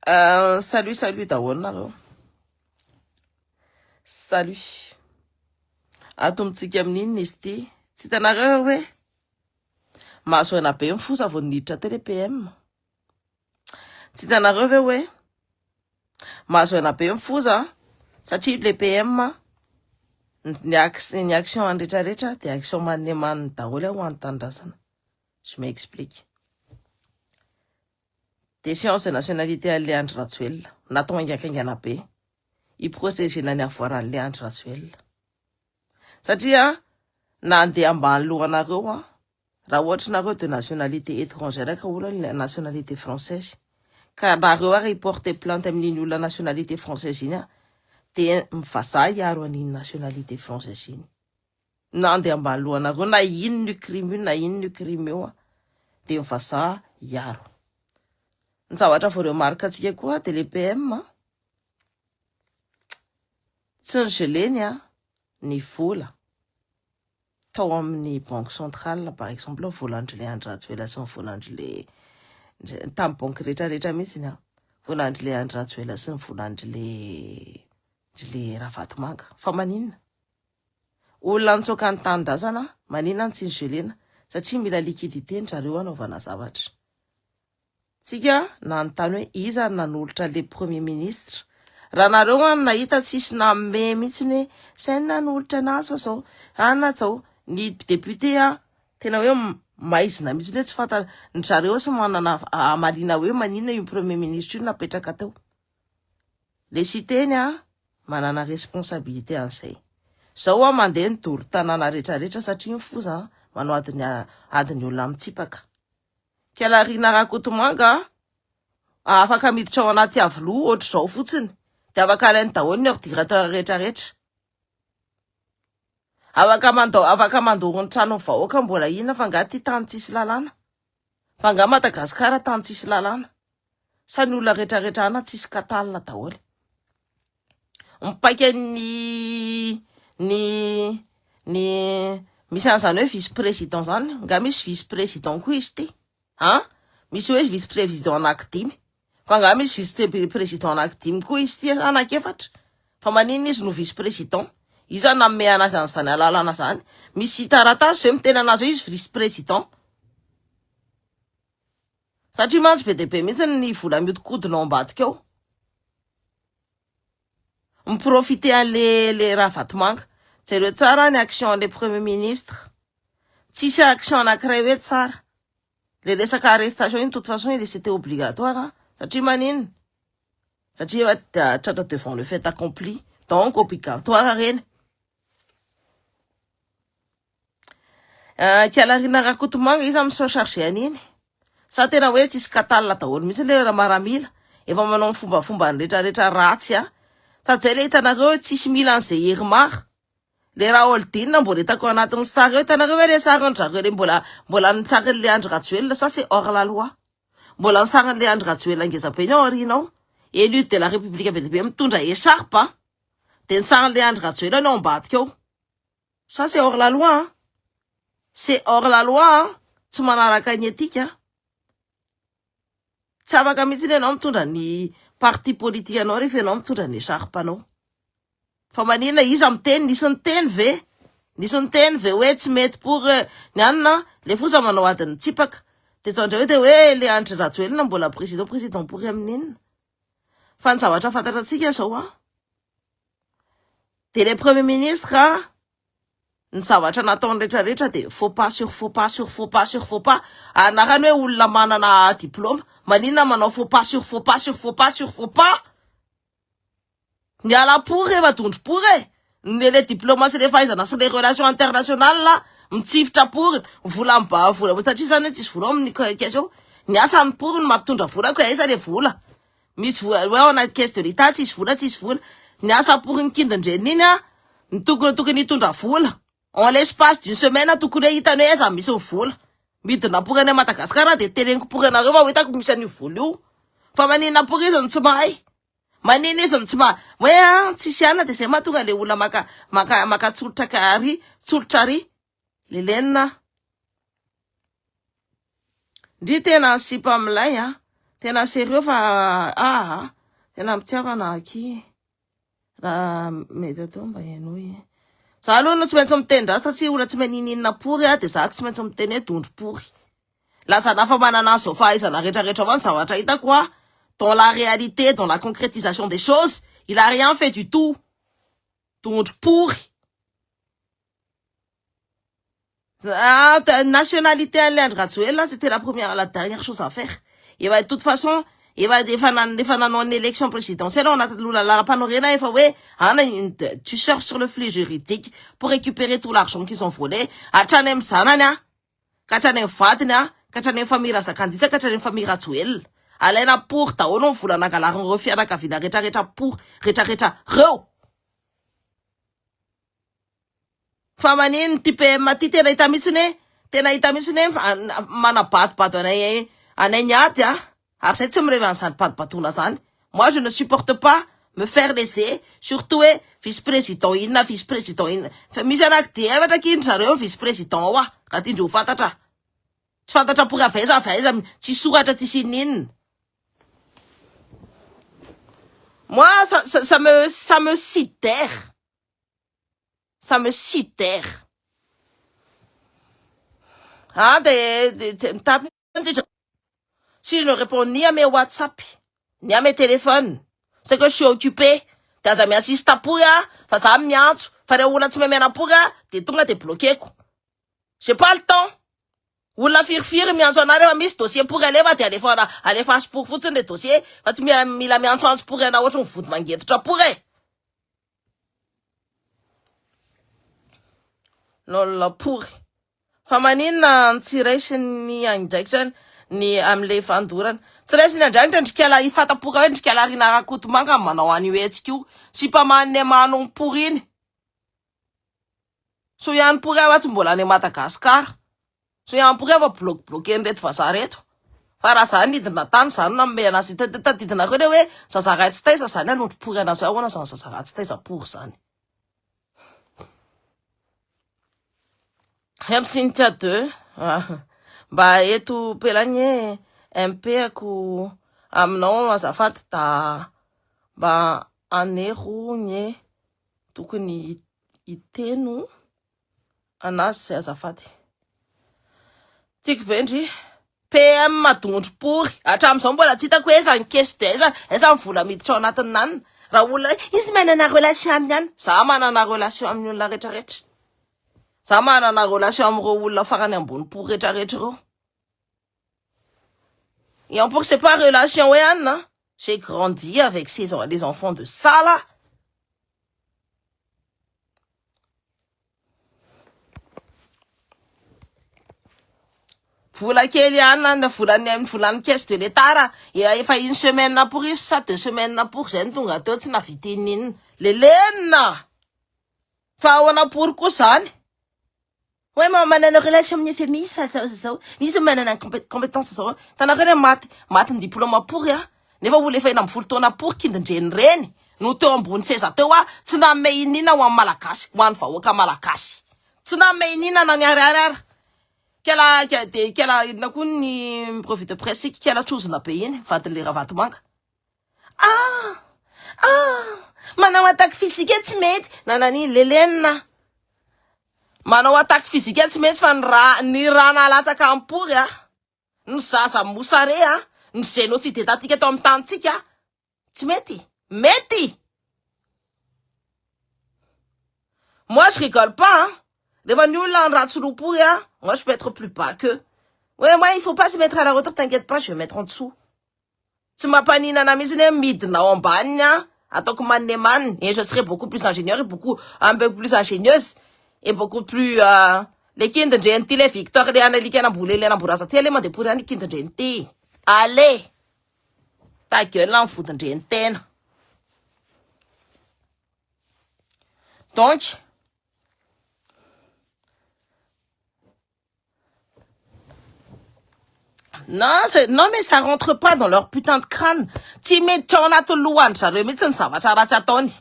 Salut, salut, Tawana. Salut. Atom tsikam nisti. Titanare. Maso na PM fou ça vonitra tele PM. Titanare we. Maso na PM fou ça. Ça type les PM. Ni action en recha des actions maneman taola ou entendasana. Je m'explique. Des sciences et nationalité alliance ratuelle. Naton yakengana pe. Il protège na niafora alliance ratuelle. Satria nande ambal luana roa. Rawatch na de nationalité étrangère ka wula la nationalité française. Car na roa reporter plainte amni la nationalité française ina. Te mfasa yaro ni nationalité française ina. Nande ambal luana roa na yin du crime na yin du crime wa. Te mfasa yaro. Nsawatra fo remarque tsika koa de l'EPM. Tsangelenia ni vola. Tao amin'ny banque centrale par exemple volandry le andro ratsoela sy volandry le tam banque rehetra mihitsy ina volandry le andro ratsoela sy volandry le ravatomanga fa maninona olona nitsoka ny tanindrazana maninona ny tsingelena satria mila liquidité ny zareo anaovana zavatra. Tsika nanontany hoe iza nanolotra le premier ministre raha nareo nahita tsisy namme mihitsy hoe sainy nanolotra anazy sao anatsao ny député tena hoe maizina mihitsy hoe tsy fanta ny zareo sy manana amalina hoe maninona io premier ministre io napetraka teo. Le citeny manana responsabilité an'izay. Zao mandeha ny doro tanàna rehetrarehetra satria foza manao adiny olona mitsipaka. Kelarina rakotomanga afaka miditra ao anaty avilo ohatr' zao fotsiny de afaka alainy daholo ny ordinateur rehetrarehetra. Afaka mandoro ny trano vahoaka mbola inona fa nga ty tany tsisy lalàna. Fa nga Madagasikara tany tsisy lalàna. Sa ny olona rehetrarehetra ana tsisy katalina daholo. Mipaika misy an'izany hoe vice-président zany, nga misy vice-président koa izy ty. Misy hoe vice-président anankidimy. Fa nga misy vice-président anankidimy koa izy ty anakefatra. Fa maninona izy no vice-président? Iza namme anazy an'izany alalana zany. Misy taratasy hoe mitena anazy hoe izy vice-président. Satria mantsy be dehibe mihitsy ny vola miodikodina ao ambadika ao. Miprofite an'le ravatomanga. Jereo tsara ny action le premier ministre. Tsisy action anankiray hoe tsara. Le resaka arrestation iny de toute façon il c'était obligatoire. Satria maninona? Satria tratra devant le fait accompli. Donc obligatoire reny. Kialarina rakotomanga izy amin'ny chargé aniny. Sa tena hoe tsisy katalina daholo mihitsy le maramila. Efa manao fomba rehetrarehetra ratsy Sady le hitanareo tsisy mila an'izay hery mara. Le raha Holdin mbola hitako anatin'ny star eo hitanareo hoe le sarany zareo le mbola nitsariny le Andry Rajoelina ça c'est hors la loi. Mbola nitsariny le Andry Rajoelina ngeza be ny ao aoriana élu de la République be mitondra écharpe de nitsariny le Andry Rajoelina ao ambadika ao. Ça c'est hors la loi. C'est hors la loi. Tsy manaraka ny etika. Tsy afaka mihitsy le anao mitondra ny parti politique anao rehefa anao mitondra ny écharpe anao. Fa maninona izy amiteny nisy ny teny ve? Nisy ny teny ve hoe tsy mety pour ny anona le fosa manao adiny tsipaka. De zandreo hoe le Andry Rajoelina mbola président pour amin'inona. Fa ny zavatra fantatratsika zao de le premier ministre ny zavatra nataony rehetrarehetra de faux pas sur faux pas sur faux pas sur faux pas. Anarany hoe olona manana diplôme maninona manao faux pas sur faux pas sur faux pas sur faux pas. Ny ala pour madondro pour le diplomatie le fahaizana sy le relations internationales mitsifitra pour vola satria zany hoe tsisy vola amin'ny question ny asa ny pour ny mampitondra vola ko aiza le vola misy vola hoe ao anaty caisse de l'État tsisy vola ny asa pour ny kindindreniny ny tokony hitondra vola en l'espace d'une semaine tokony hoe hitany hoe aiza misy ny vola midina pour any Madagasikara de teneniko pour anareo fa hitako misy an'io vola io fa maninona pour izy ny tsy mahay. Manina izy tsy ma hoe tsisy ana de zay mahatonga le olona maka tsolotra ry le lenina ndry tena sipa amilay tena sérieux fa tena mitiavana aky raha mety atao mba ianoy za aloha no tsy maintsy miteny raha satria olona tsy maninina pory de za tsy maintsy miteny hoe dondro pory lasa nafa manana zao fahaizana rehetrarehetra avao ny zavatra hitako dans la réalité, dans la concrétisation des choses, il a rien fait du tout. Dondro pory nationalité à Leandro Rajoelina, c'était la dernière chose à faire. Et de toute façon, il va une élection présidentielle, on a la panorama, tu surfes sur le flux juridique pour récupérer tout l'argent qu'ils ont volé. Achanem sanana, kachanem fatina, kachanem famille rasakandisa, kachanem famille Rajoelina. Alaina pour ta onon fulana kalaron refiana kavida reta pour reta reo. Famanin tipe matite na itamitsine tena itamitsine mana pat anay nyaty c'est tu me réveilles ça pat patuna zany. Moi je ne supporte pas me faire laisser surtout vice-président inna vice-président inna misy anakty evatra kiny zareo vice-président wa katindro fatatra tsy fatatra pour aveza tsy soratra tsy sinine. Moi ça me sidère. Ça me sidère. Si je ne réponds ni à mes WhatsApp, ni à mes téléphones, c'est que je suis occupé. T'as jamais assisté à pouya, face à mianto, fallait ou la tu me mènes à pouya, t'es tout là, t'es bloqué, quoi. J'ai pas le temps. Ou la firfir, mianto, on arrive à mis dossier pour aller, va t'aller faire pour foutre des dossiers, va tu mis la mianto pour aller, on va foutre manguette, tu pourrais. Lola pory fa maninona tsy raisiny andraiky zany ny amle fandorana tsy raisiny andraikitra ndrikala ifatapoka hoe ndrikala rina akoto manga manao anio etsika io sy pamane manong pory iny so ihany pory ava tsy mbola any Madagasikara so ihany pory ava bloqué reto vazaha reto fa raha zany nidina tany zany na me anazy tadidina koa hoe zazaray tsy taiza zany anondro pory anazy ahoana zany zazaray tsy taiza pory zany. Hemsintia 2 mba eto pelanye MP ako aminao azafady da mba anero nye tokony iteno anazy zay azafady tiako be ndry PM madondro pory hatramizao mbola tsy hitako hoe eza ny kesto eza mivola miditra ao anatiny nanina raha olona izy manana relation aminy any za manana relation amin'ny olona rehetrarehetra. Ça m'a na relation amoureuse la farane ambony pour retraretra. Et en pour c'est pas relation ouais Anna. J'ai grandi avec les enfants de ça là. Fula kely Anna fulani caisse de l'état et il fa une semaine na pour ça 2 semaines na pour zay tonga teo tsy navitinin lelena. Fa ona pour ko zany. Ouais, mais manana relation amin'ny féministe fa zao. Misy manana compétence zao. Tanakana maty diplôme pour ya. Nefa ole fa ina mfolo taona pour kindreny reny. No teo ambony seza teo tsy namme inina ho amin'ny malagasy, ho an'ny vahoaka malagasy. Tsy namme inina na niarara. Kela na kun ni profit de presse kela chuzna be iny vadiny le vatomanga. Manao attaque physique tsy mety. Nanani lelena. Manao attaque physique tsy mety fa ny rana latsaka ampory ny zaza mosare ny génocide tatika eto amin'ny tantsika tsy mety. Moi je rigole pas rehefa ny olona ny ratsoropory moi je peux être plus bas que ouais moi il faut pas se mettre à la hauteur, t'inquiète pas je vais mettre en dessous tsy mampaninana mihitsy ny midina ao ambaniny ataoko manne et je serai beaucoup plus ingénieur et un peu plus ingénieuse et beaucoup plus les kindredrenty le victoire le analika nambola le namboraza ty le mandeha any kindredrenty allez ta gueule là mifodindreny tena. Donc non mais ça rentre pas dans leur putain de crâne. Tsy mety ao anaty lohany zareo mihitsy ny zavatra ratsy ataony.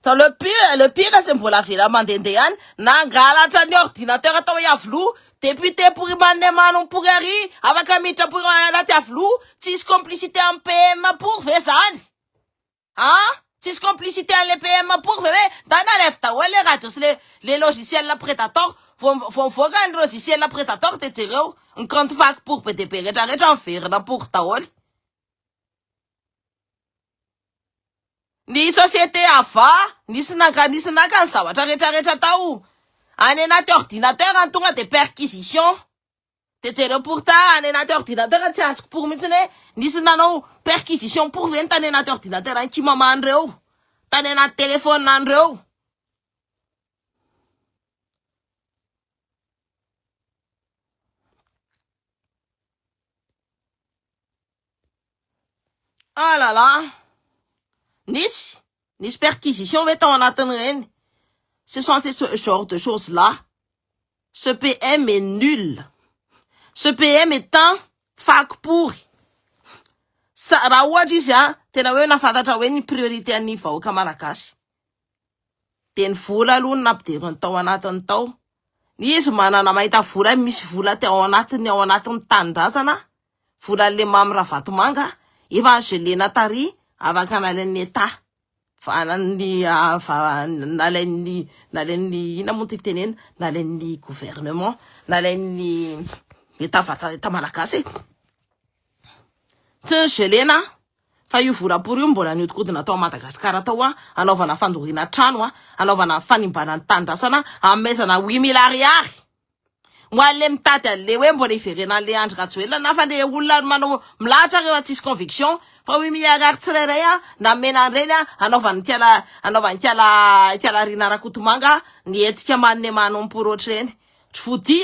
Le pire, c'est pour la fille, la mandendéane, n'angala tani ordinateur à toi flou, député pour Imaneman pour Gary, avec un mita pour un la flou, 6 complicité en PM pour faire ça. Hein? 6 complicité en les PM pour faire, dans la lefta, ouais, les radios, les logiciels la prédateur, faut gagner le logiciel la prédateur, t'es tiré, un compte fac pour PTP, j'arrête d'en faire, là, pour ta wall. Ni société afa, ni sinaka sawa, t'arrête taou. Un ordinateur, en tout cas, des perquisitions. T'es le pourtant, un ordinateur, c'est pour me dire, ni sinano, perquisition pour 20 un ordinateur, un qui maman andreo. T'as un téléphone andreo. Ah là là. Ni perquisition, va t'en attendre rien. Ce sont ce genre de choses-là. Ce PM est nul. Ce PM est un fac pourri. Raha izy tena hoe nafantatra hoe ny priorité an'ny vahoaka malagasy. De ny vola aloha no nampidiriny tao anatiny tao. Izy manana mahita vola, misy vola ao anatiny tanindrazana. Vola le mamy Ravatomanga, efa gelena tary, avaka nalain'ny État. Nalain'ny ina moa tiky tenena, nalain'ny gouvernement, nalain'ny État malagasy. Tsy gelena fa io vola por io mbola niodikodina tao Madagasikara tao anaovana fandorina trano anaovana fanimbanany tandrasana amezana 8 000 ariary. Ho an'le mitady an'le hoe mbola iverena an'le Andry Rajoelina na fa le olona manao milahatra reo tsisy conviction fa 8 000 ariary tsirairay namena an'ireny anaovany tiala rina Rakotomanga ny etsika manne manompo ohatr'ireny. Tsy fody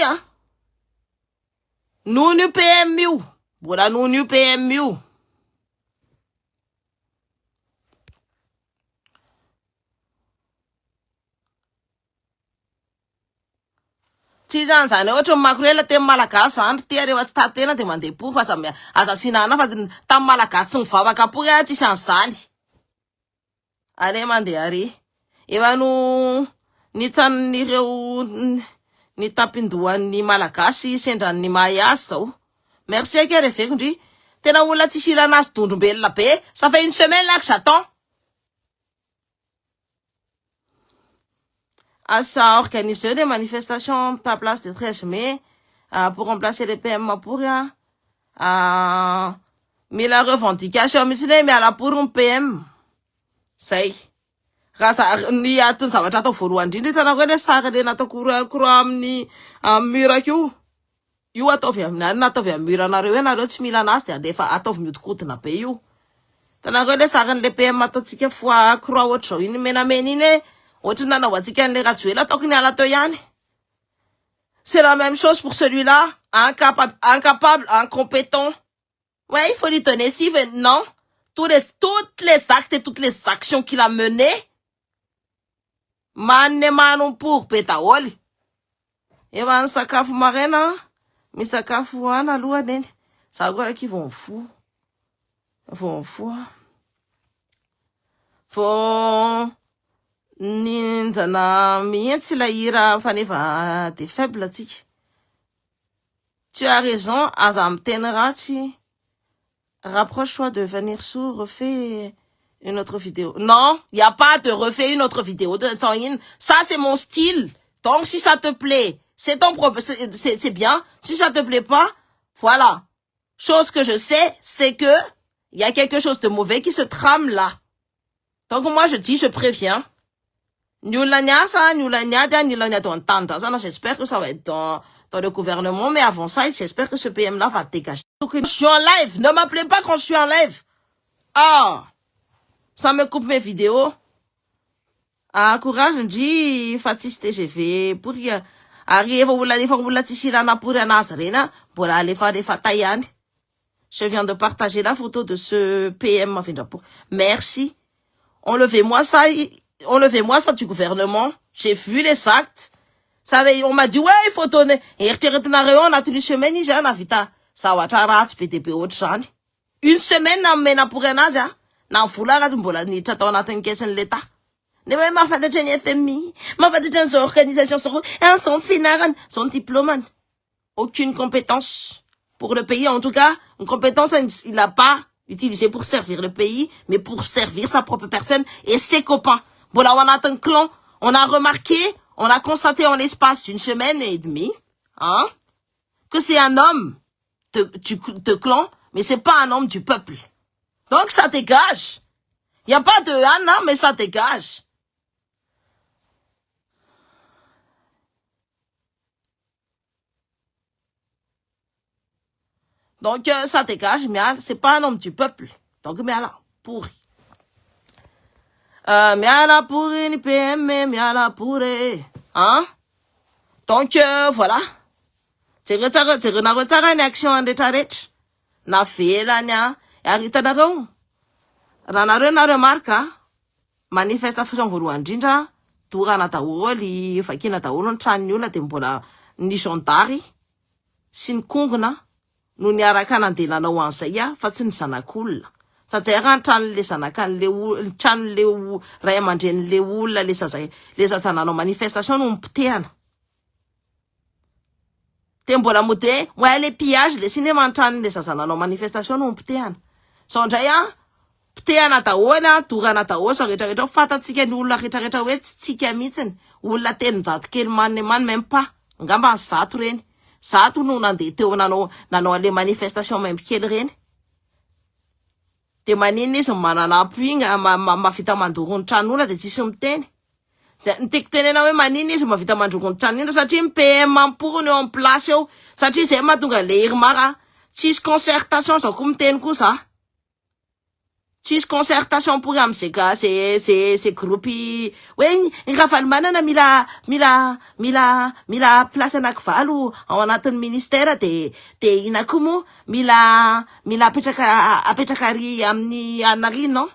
noho ny PM io. Mbola noho ny PM io. Tsy zany ohatra makorela teny malagasy andro tia rehefa tsy tatena de mandeha-po fa aza sinana fa tamin'ny malagasy tsy mivavaka po tsisy an'izany. Are mandeha are. Efa no nitsanon'ireo ny tapindohan'ny malagasy sendran'ny mahay azy zao. Merci à kere vekondry. Tena olona tsy sirana azy dondrombelona be. Ça fait une semaine là que j'attends. Ça organise des manifestations à la place de 13 mai pour remplacer les PM pour mais la revendication mais à la pour un PM. Say. Rasa ni atun zavatra atao voalohany indrindra tana hoe le sary le natao kora amin'ny mur akio. Io ataovy amin'ny mur anareo nareo tsy mila anazy de alefa ataovy miodikodina be io. Tana hoe le sarin'le PM ataotsika fois croix ohatra zao iny menamena iny ohatra nanao atsika an'le Rajoelina ataoko ny ala tao ihany. C'est la même chose pour celui-là, incapable, incompétent. Ouais, il faut lui donner si non. Toutes les actes et toutes les actions qu'il a menées, manon pour pétaoli. Et ben, sakafo marena, mais sakafo ana aloha neny. Ça agora qui vont fou. Vont fou. Vont ninjana mihitsy la hira faneva des faibles atsika. Tu as raison, aza miteny ratsy. Rapproche-toi de venir sous, refais une autre vidéo. Non, il n'y a pas de refais une autre vidéo de Tsangin. Ça, c'est mon style. Donc, si ça te plaît, c'est ton problème, c'est bien. Si ça te plaît pas, voilà. Chose que je sais, c'est que il y a quelque chose de mauvais qui se trame là. Donc, moi, je dis, je préviens. J'espère que ça va être dans le gouvernement, mais avant ça, j'espère que ce PM-là va dégager. Donc, je suis en live. Ne m'appelez pas quand je suis en live. Ah, ça me coupe mes vidéos. Ah, courage, je dis, Fatis TGV, pour y arriver, vous la tishirana pour un azrena, pour aller faire des fatayans. Je viens de partager la photo de ce PM. Merci. Enlevez-moi ça du gouvernement. J'ai vu les actes. On m'a dit, ouais, il faut donner. Et on a tenu semaine, j'ai un avita. Ça va t'arrêter, PTP, autre chose. Une semaine, n'a mena pour un âge, n'a foulard, mbola, ni tata, on a une question de l'État. Ne même pas de génie FMI, ma pas de gens organisation son finaran, son diplôme. Aucune compétence pour le pays. En tout cas, une compétence, il n'a pas utilisé pour servir le pays, mais pour servir sa propre personne et ses copains. Voilà, on a un clan. On a remarqué, on a constaté en l'espace d'une semaine et demie, hein, que c'est un homme de clan, mais c'est pas un homme du peuple. Donc ça dégage. Il n'y a pas de Anna, mais ça dégage. Donc ça dégage, mais c'est pas un homme du peuple. Donc mais là, pourri. Mais là pourri ni PM, mais là pourri. Hein? Donc voilà. C'est une action de tarech. Na fait là nya. Arita na rou. Ranareo na remarque, manifestation voalohany indrindra, dorana daholo, vakina daholo ny tranony olona de mbola ny gendarme sy ny kongona no niaraka nandehananao an'izay fa tsy ny zanak'olona. Satria raha ny tranon'le zanak'an'le tranon'le ray aman-dren'le olona le zazananao manifestation no mipotehana. De mbola mode ouais les pillages le cinéma tranon'le zazananao manifestation no mipotehana. So ndray pitehana daholo, dorana daholo, so rehetrarehetra fatatsika ny olona rehetrarehetra hoe tsy tsika mihitsiny. Olona telonjato kely manne même pas. Ngamba zato reny. Zato no nandeha teo nanao ale manifestation même kely reny. De maninona izy manana appui mavita mandoro ny tranon'olona de tsisy miteny. De niteko tenena hoe maninona izy mavita mandoro ny tranon'olona satria ny PM mamporony eo en place eo. Satria zay mahatonga le Irmara tsisy concertation zao koa miteny koa za. Tsisy concertation pour amzay c'est groupe hoe ny rafaly manana mila place anakivalo ao anatin'ny ministère de ina koa mo mila apetraka ary amin'ny anarino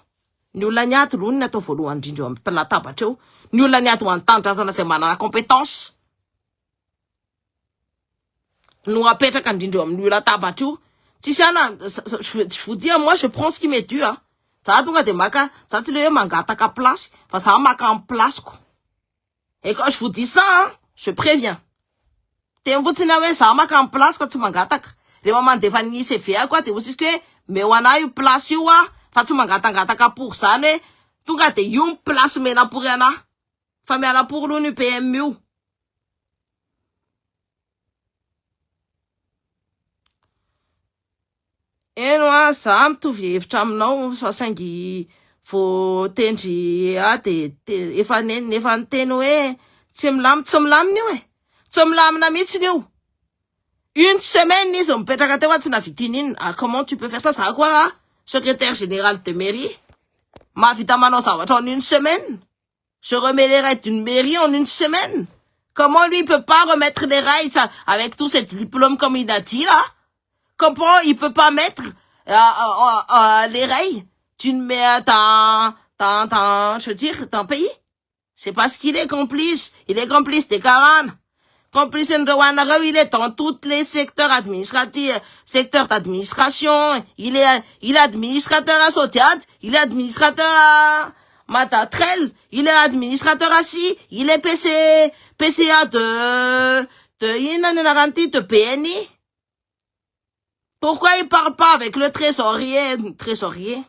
ny olona niato aloha ny atao voalohany indrindra eo amin'ny latabatra eo ny olona niato ho antanindrazana izay manana compétence no apetraka indrindra eo amin'ny latabatra io. Tsisy ana je vous dis moi je prends ce qui m'est dû hein. Ça tonga de maka, ça tu le mangataka place, enfin ça maka en place quoi. Et quand je vous dis ça, hein, je préviens. T'es un voutinawe ça maka en place quand tu mangataka. Les moments de vanille c'est fait quoi, t'es aussi que mais on a eu place yoa, fa tu mangataka pour ça ne, tonga de yon place mais na pour rien. Famille à la pour l'ONU PMU. Eno za mitovy hevitra aminao fa saingy vo tendry de efa niteny hoe tsy milamina io tsy milamina mihitsy io. Une semaine izy mipetraka teo tsy navidiny iny. Comment tu peux faire ça? Ça quoi secrétaire général de mairie mavita manao zavatra en une semaine. Je remets les règles d'une mairie en une semaine. Comment lui peut pas remettre les règles avec tous ces diplômes comme il a dit là? Comment il peut pas mettre les règles d'une je veux dire, d'un pays? C'est parce qu'il est complice. Il est complice des Karan. Complice de Wanara, il est dans tous les secteurs administratifs, secteurs d'administration. Il est administrateur à Sotiat, il est administrateur à Matatrel, il est administrateur à Si, il est PCA de PNI. Pourquoi il parle pas avec le trésorier,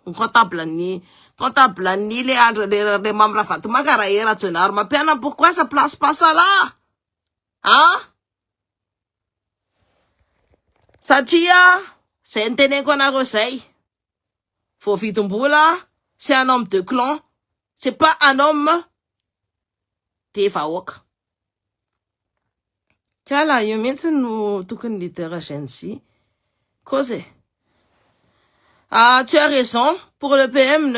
comptable ni les membres Fatouma Karaïra Tsonar, ma peine, pourquoi ça place pas ça là? Hein? Satia, c'est un téné qu'on a reçu. Faut Fitoumboula, c'est un homme de clan, c'est pas un homme Tefawok. Tiens là, il y a nous tout qu'une littérature ici. Cause. Ah, tu as raison. Pour le PM,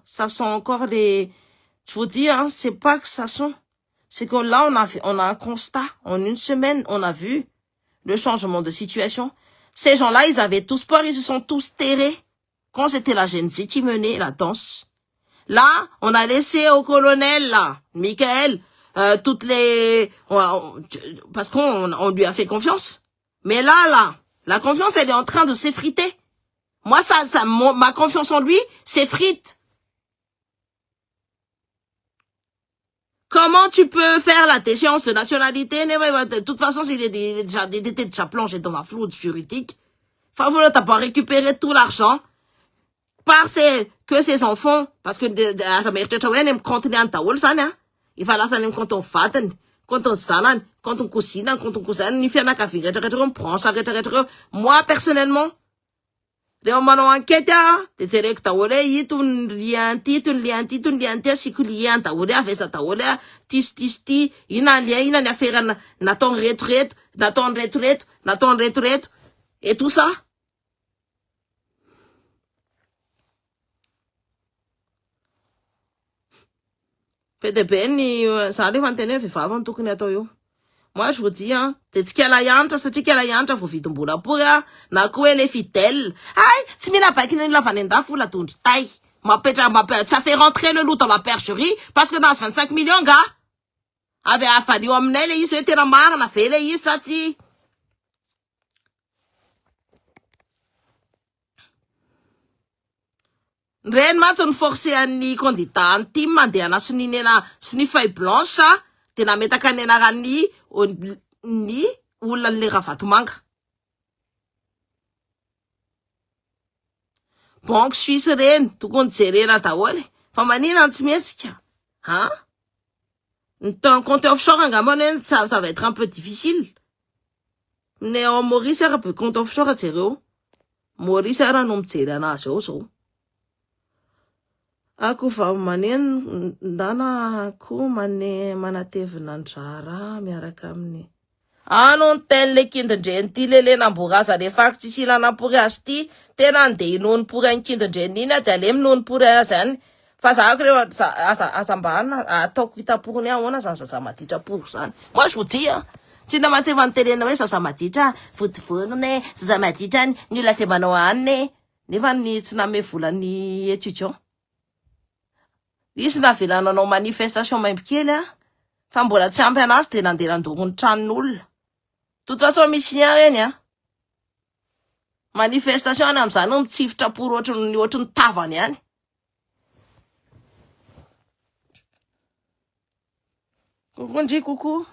ça sont encore des, je vous dis, hein, c'est pas que ça sont. C'est que là, on a un constat. En une semaine, on a vu le changement de situation. Ces gens-là, ils avaient tous peur, ils se sont tous terrés. Quand c'était la Gen Z qui menait la danse. Là, on a laissé au colonel, là, Michael, toutes les, parce qu'on lui a fait confiance. Mais là, la confiance, elle est en train de s'effriter. Moi, ma confiance en lui, c'est frites. Comment tu peux faire la déchéance de nationalité? De toute façon, il est déjà plongé dans un flou juridique. Enfin, voilà, t'as pas récupéré tout l'argent. Parce que ses enfants, parce que ça mérite de continuer à taoul, ça, hein. Il fallait ça, quand on fatten, quand on salan, quand on cousine, quand on cousine, il fait un café, on prend ça, moi, personnellement, les hommes ont enquêté, des séries que taoul, ils t'ont lianti, si que liant taoul, avec ça taoul, tisti, il a fait n'attend retraite, et tout ça. PDP, ça arrive à tenir, il faut avant tout connaître yo. Moi, je vous dis, hein, t'es ce qu'elle a yanta, c'est qu'elle a yanta, faut vite boula pour ya, na quoi elle est fidèle. Aïe, si mina pas qu'il la vanenda fou la tourne taille. Ma pète, ça fait rentrer le loup dans la percherie, parce que dans 25 millions, gars, avec a fallu omner les se était la marre, na fait les ça ti. Ren matson forcé à ni candidat, tim mandena sninena, snifay blanche, tena metaka nena ni olona le ravatomanga. Banque suisse ren, tokony jerena daholo. Fa manina tsy mesika. Hein? Ton compte offshore angamane, ça va être un peu difficile. Mais en Maurice, il y a un peu compte offshore à zéro. Maurice, il y a un nom de zéro à zéro. Ako va manen ndana ko mane manatevina ndrara miaraka aminy. Non ten le kindendreny ty lele namboraza le faky tsy silanampory azy ty tena andeha inony pory any kindendreny iny de ale minony pory azy any fa zahako reo azambana ataoko hitaporony ahoana zany zaza maditra pory zany. Moi je vous dis tsy namatseva nytenena hoe zaza maditra votivorony zaza maditra ny olona zay manao aniny nefa ny tsy name volan'ny étudiant. Izy navelananao manifestation maimbo-kely fa mbola tsy ampy anazy de nandeha nandoro ny tranon'olona. De toute façon misy reny manifestation any am'izany mitsifotra pour ohatry ny tavany any. Kokondry coucou.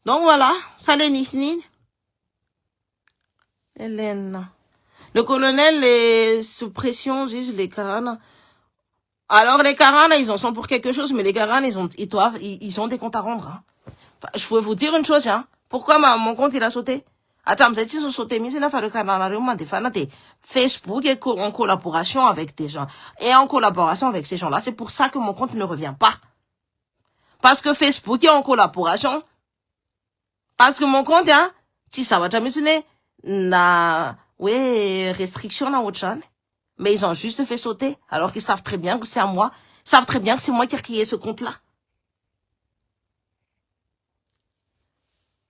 Donc voilà, ça les nisnine. Hélène. Le colonel est sous pression, disent les Karanas. Alors les Karanas, ils en sont pour quelque chose, mais les Karanas, ils ont des comptes à rendre. Hein. Enfin, je voulais vous dire une chose, hein. Pourquoi mon compte il a sauté? Attends, ils ont sauté, mais c'est la faire le Karana, Facebook est en collaboration avec des gens. Et en collaboration avec ces gens-là, c'est pour ça que mon compte ne revient pas. Parce que Facebook est en collaboration. Parce que mon compte, hein, si ça va jamais sonner, restriction na autre chose. Mais ils ont juste fait sauter, alors qu'ils savent très bien que c'est à moi. Ils savent très bien que c'est moi qui ai créé ce compte-là.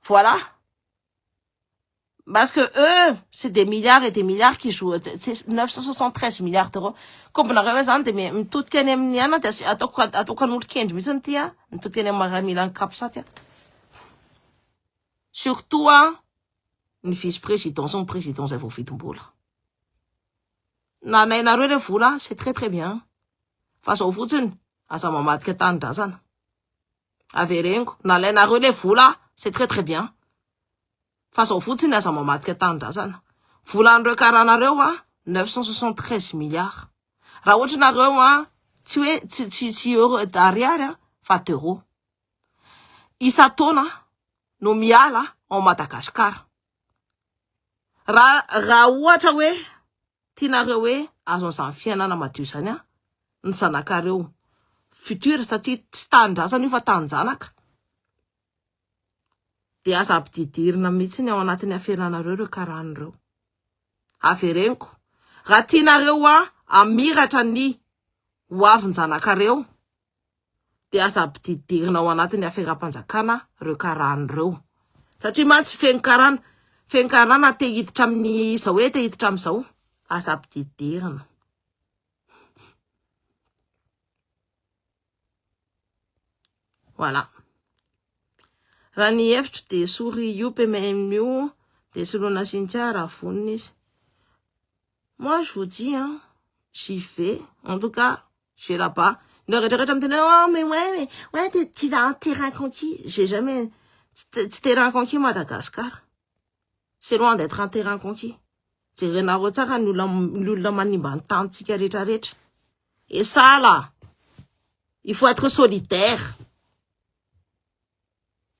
Voilà. Parce que eux, c'est des milliards et des milliards qui jouent. C'est 973 milliards d'euros. Comme on a représenté, mais tout ce qu'on a, à tout qu'on surtout, une vice-président, son président, ça vous fait un boulot. C'est très très bien. Face au foutun, à sa maman de Ketan Dazan. Averengo, n'a relève là, c'est très très bien. Face au foutun, à sa maman de Ketan Dazan. Foulandre Karanarewa, 973 milliards. Raouchnarewa, tu euro d'arrière, fat euro. Isatona, no miala, en Madagascar. Raouachawe, Tinarewe, azon san fiainana madiosany ny zanakareo futur satria tsy tanindrazana io fa tanjanaka de aza ampididirina mihitsy ny ao anatin'ny afiananareo reo karahan'ireo avereniko raha tianareo amiratra ny hoavin-janakareo de aza ampididirina ao anatin'ny afiaram-panjakana reo karahan'ireo satria matsy fenkarana te hiditra amin'ny zao hoe te hiditra amin'izao aza ampididirina. Voilà. Raha ny hevitro de souris io pemem io de solona sintia raha vonina izy. Moi, je vous dis, hein, j'y fais. En tout cas, je suis là-bas. Oh, mais ouais, tu vas en terrain conquis. J'ai jamais... terrain conquis, Madagascar. C'est loin d'être un terrain conquis. C'est rien Et ça, là, il faut être solitaire.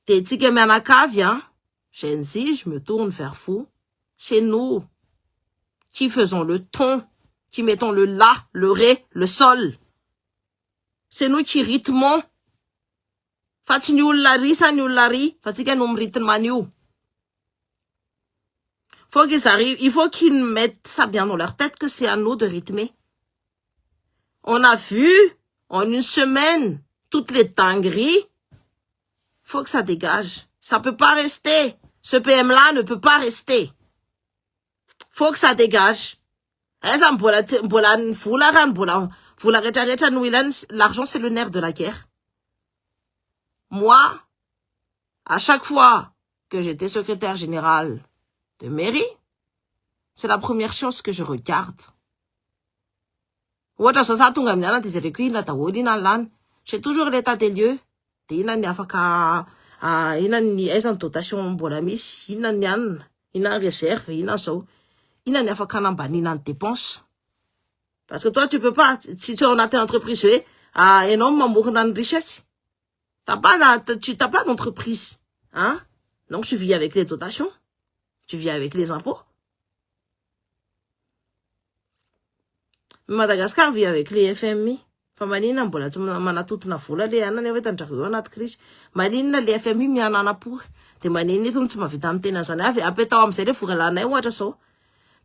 T'es tika hein. Genzi, je me tourne vers vous. C'est nous qui faisons le ton, qui mettons le la, le ré, le sol. C'est nous qui rythmons. Faut qu'ils arrivent, il faut qu'ils mettent ça bien dans leur tête que c'est à nous de rythmer. On a vu, en une semaine, toutes les dingueries. Faut que ça dégage. Ça peut pas rester. Ce PM-là ne peut pas rester. Faut que ça dégage. L'argent, c'est le nerf de la guerre. Moi, à chaque fois que j'étais secrétaire général de mairie, c'est la première chose que je regarde. J'ai toujours l'état des lieux. Dotation réserve, dépense. Parce que toi, tu peux pas, si tu en as tes entreprises, un homme de richesse. T'as pas d'entreprise, hein? Donc, tu vis avec les dotations. Tu vis avec les impôts. Madagascar vit avec les FMI. Manina mbola tsy manatotona vola le anany hoe tandrareo anaty crise. Manina le FMI mianana pour. De manina itony tsy mavita amin'ny tena zany avy apetao am'izay le voralanay ohatra sao.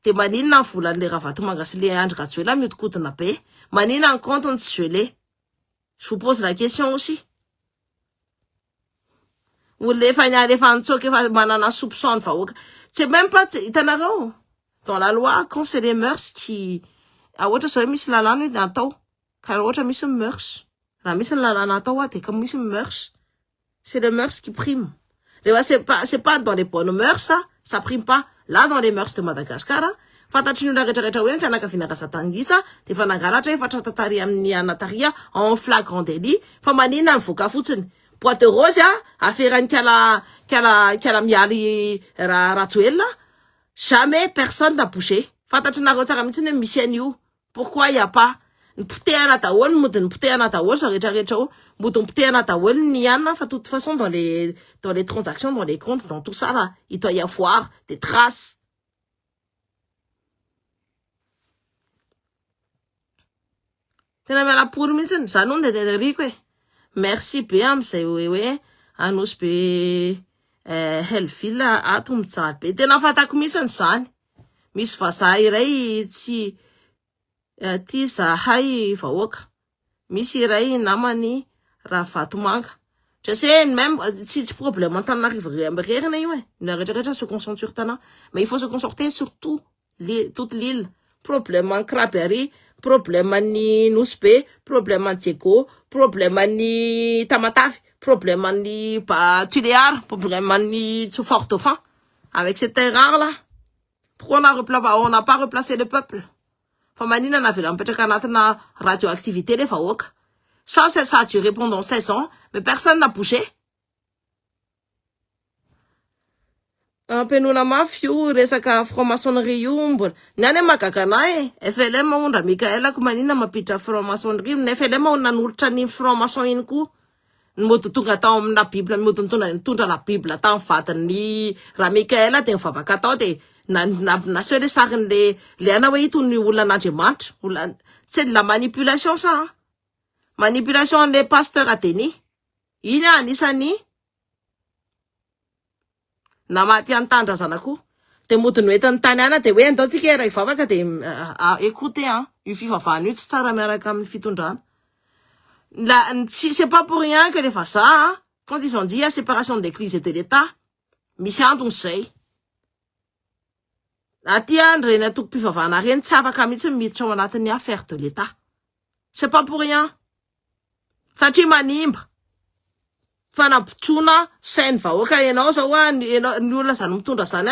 De manina volan'le Ravatomanga sy le Andry Rajoelina mihodikotina be. Manina en compte tsy gelé. Je vous pose la question aussi. Ou les manana soupçon c'est même pas itanareo. Dans la loi, quand c'est les mœurs qui a autre soit mis la lane d'anto. Car autre mis mœurs. La mise la lane d'anto t'es comme mis mœurs. C'est les mœurs qui priment. C'est pas dans les bonnes mœurs ça prime pas. Là dans les mœurs de Madagascar, fantatry la retraretra hoe fianakaviana Rasatangisa, de fanangalatra efatra tatary amin'ny Anataria en flagrant délit, fa manina mivoaka fotsiny. Boîte rose affairany kala mialy Rajoelina, jamais personne n'a bougé. Fantatry nareo tsara mihitsy hoe misy an'io. Pourquoi y a pas potehana daholo mody ny potehana daholo sa retraretra io mody ny potehana daholo ny anna fa de toute façon dans les transactions, dans les comptes, dans tout ça là, il doit y avoir des traces. Tena miala pour mihitsy zany no de riko e. Merci be am'izay hoe anosy be Hellville ato mijaly be. Tena fatako mihitsy zany. Misy vazaha iray tsy ty zahay vahoaka. Misy iray namany Ravatomanga. Je sais même si c'est problème Antananarivo rerina io ne retraretra se concentre sur Tana, mais il faut se concentrer sur toute l'île. Problème en Krabbery, problème ni Nosbe, problème en Diego, problème ni Tamatave, problème ni Tuléar, problème ni Tsofortofan. Avec cette erreur là, pourquoi on n'a pas replacé le peuple? Famanina n'avait l'empêché na radioactivité les faouak. Ça, c'est ça, tu réponds dans 16 ans, mais personne n'a bougé. Penuna mafio, resaka franc-maçonnerie io mbola. Nane magagana FLM ondra Mikaela ko manina mapitra franc-maçonnerie, ne FLM on nanolotra ny franc-maçon iny ko. Mody tonga tao amina Bible, mody tondra la Bible tao fatany raha Mikaela de mivavaka tao de naseo le sariny le ana hoe itony olonan'Andriamanitra. C'est de la manipulation ça. Hein? Manipulation les pasteurs ateny. Iny anisany namaty antandra zanako. De mody noetany tany ana de hoe andao tsika raha ivavaka de écoutez hein, io fivavahana io tsy tsara miaraka amin'ny fitondrana. C'est pas pour rien que les vazaha, quand ils ont dit la séparation de l'église et de l'État, misy antony zay. Aty andreny atoko mpivavahana reny tsy afaka mihitsy miditra ao anatin'ny affaire de l'État. C'est pas pour rien. Satria manimba. Fanabotsona sainy vahoaka ianao zao ny olona zany mitondra zany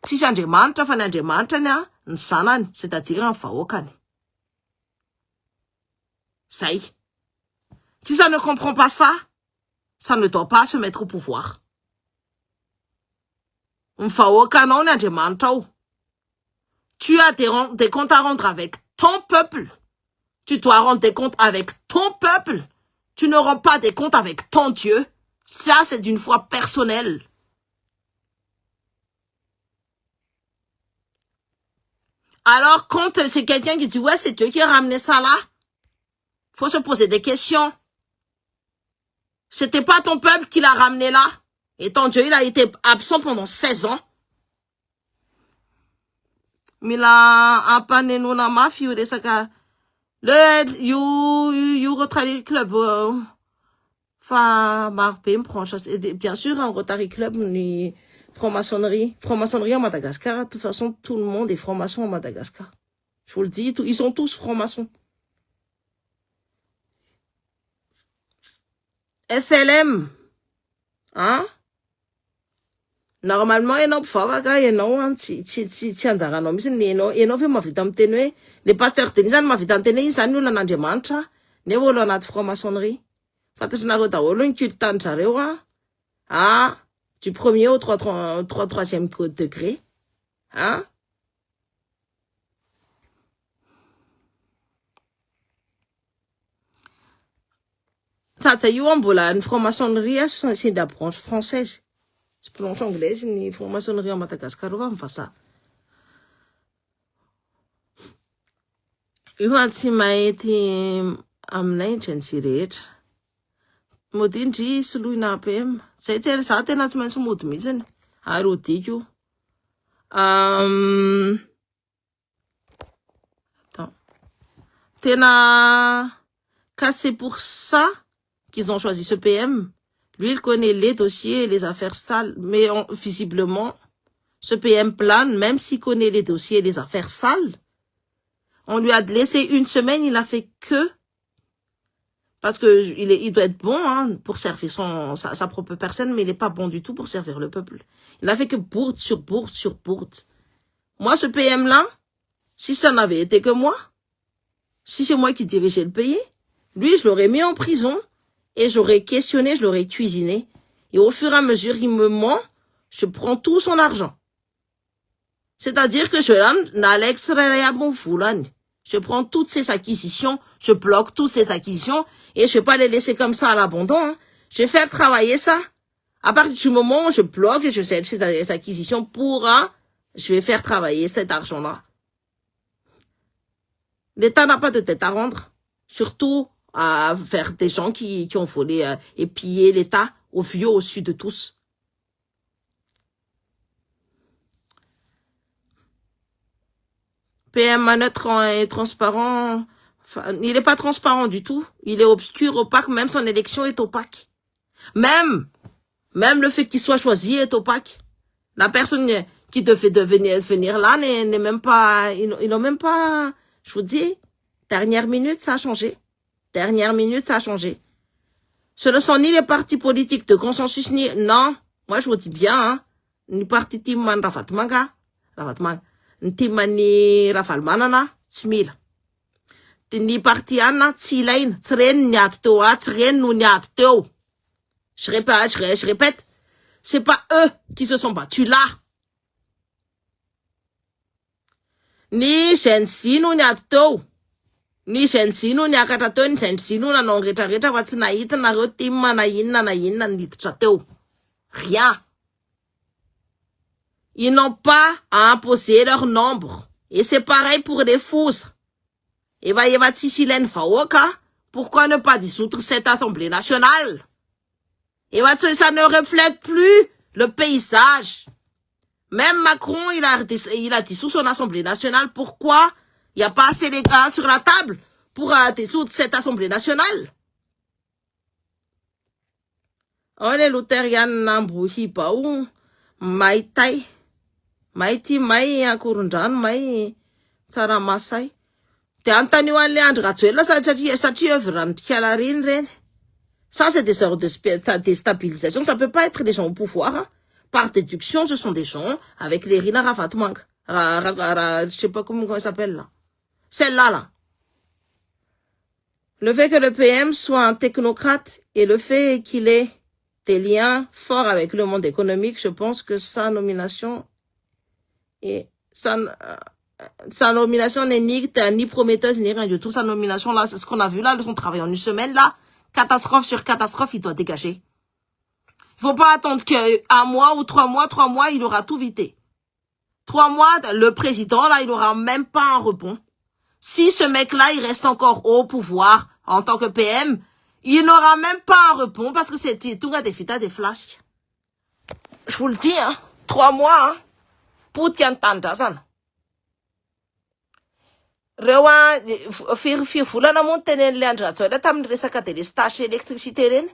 Tsisy Andriamanitra fa ny Andriamanitra ny zanany, c'est-à-dire ny vahoakany. Zay. Si ça ne comprend pas ça, ça ne doit pas se mettre au pouvoir. Vahoakanao ny Andriamanitra ao. Tu as des comptes à rendre avec ton peuple. Tu dois rendre des comptes avec ton peuple. Tu ne rends pas des comptes avec ton Dieu. Ça, c'est d'une foi personnelle. Alors, quand c'est quelqu'un qui dit, ouais, c'est Dieu qui a ramené ça là, faut se poser des questions. C'était pas ton peuple qui l'a ramené là. Et ton Dieu, il a été absent pendant 16 ans. Mila ampanenona mafy io resaka io Rotary Club fa marobe mibranche. Bien sûr, un Rotary Club ni franc-maçonnerie. Franc-maçonnerie en Madagascar, de toute façon, tout le monde est franc-maçon en Madagascar. Je vous le dis, ils sont tous francs-maçons. FLM, hein? Normalement, ianao mpivavaka, ianao tsy anjaranao mihitsy ianao fe mahavita miteny hoe le pasteur Denis zany mahavita miteny hoe izany olona an'Andriamanitra nefa olo anaty franc-maçonnerie. Fantatrinareo daholo ny cultany zareo du premier au 3e degré, hein? Tsatsa io mbola ny franc-maçonnerie c'est la branche française. C'est branche anglaise ny franc-maçonnerie en Madagascar fa mivasa. Io tsy mahety aminay ndrenjy rehetra. Modindry soloina APM. Zay za tena tsy maintsy mody mihitsy ary odiko. Attends. Tena que c'est pour ça qu'ils ont choisi ce PM. Lui, il connaît les dossiers et les affaires sales. Mais visiblement, ce PM plane, même s'il connaît les dossiers et les affaires sales. On lui a laissé une semaine, il a fait que... Parce que il doit être bon pour servir sa propre personne, mais il n'est pas bon du tout pour servir le peuple. Il n'a fait que bourde sur bourde sur bourde. Moi, ce PM-là, si ça n'avait été que moi, si c'est moi qui dirigeais le pays, lui, je l'aurais mis en prison. Et j'aurais questionné, je l'aurais cuisiné. Et au fur et à mesure, il me ment, je prends tout son argent. C'est-à-dire que je prends toutes ses acquisitions, je bloque toutes ses acquisitions, et je ne vais pas les laisser comme ça à l'abandon. Je vais faire travailler ça. À partir du moment où je bloque et je cède ses acquisitions je vais faire travailler cet argent-là. L'État n'a pas de tête à rendre. Surtout à faire des gens qui ont volé et pillé l'État au vieux au-dessus de tous. PM neutre et transparent, enfin, il n'est pas transparent du tout. Il est obscur, opaque, même son élection est opaque. Même le fait qu'il soit choisi est opaque. La personne qui devait venir là n'est même pas, ils n'ont même pas, je vous dis, dernière minute, ça a changé. Dernière minute, ça a changé. Ce ne sont ni les partis politiques de consensus, ni... Non, moi je vous dis bien, ni parti Timman Rafatmanga, ni Timmani Rafalmanana, Tsimila. Ni parti Anna, Tsilain, Tsren Nyat Toa, Tsren Nyat Teo. Je répète, c'est pas eux qui se sont battus là. Ni Shensino Nyat Teo. Ni Shensino Nyakata Teo, ni Shensino na non reta wa tsinaita na ro Timma na inna niditra teo. Rien. Ils n'ont pas à imposer leur nombre. Et c'est pareil pour les fousses. Et va Tissilène Faoka, pourquoi ne pas dissoudre cette assemblée nationale? Et ça ne reflète plus le paysage. Même Macron, il a dissous son assemblée nationale. Pourquoi il n'y a pas assez de gars sur la table pour dissoudre cette assemblée nationale? On est Lutherian Nambouhi Baou, Maïtai. Maïti Maï Akurundan, Maï Tsaramasai. T'es entendu à Léandre Ratsuela, ça œuvre, Kialarin, ça c'est des sortes de déstabilisation. Ça peut pas être les gens au pouvoir, par déduction, ce sont des gens avec les Rina Rafat Mank. Je sais pas comment elle s'appelle là. Celle-là, là. Le fait que le PM soit un technocrate et le fait qu'il ait des liens forts avec le monde économique, je pense que sa nomination n'est ni prometteuse ni rien du tout. Sa nomination là, c'est ce qu'on a vu là, de son travail en une semaine là, catastrophe sur catastrophe, il doit dégager. Il faut pas attendre qu'un mois ou 3 mois, il aura tout vité. 3 mois, le président là, il aura même pas un rebond. Si ce mec-là, il reste encore au pouvoir en tant que PM, il n'aura même pas un rebond parce que c'est tout des fitas des flashs. Je vous le dis, hein. 3 mois, hein. Pour qu'il y ait Rewa, fulana montene leandra tsoda tam resaka délestage électricité ren.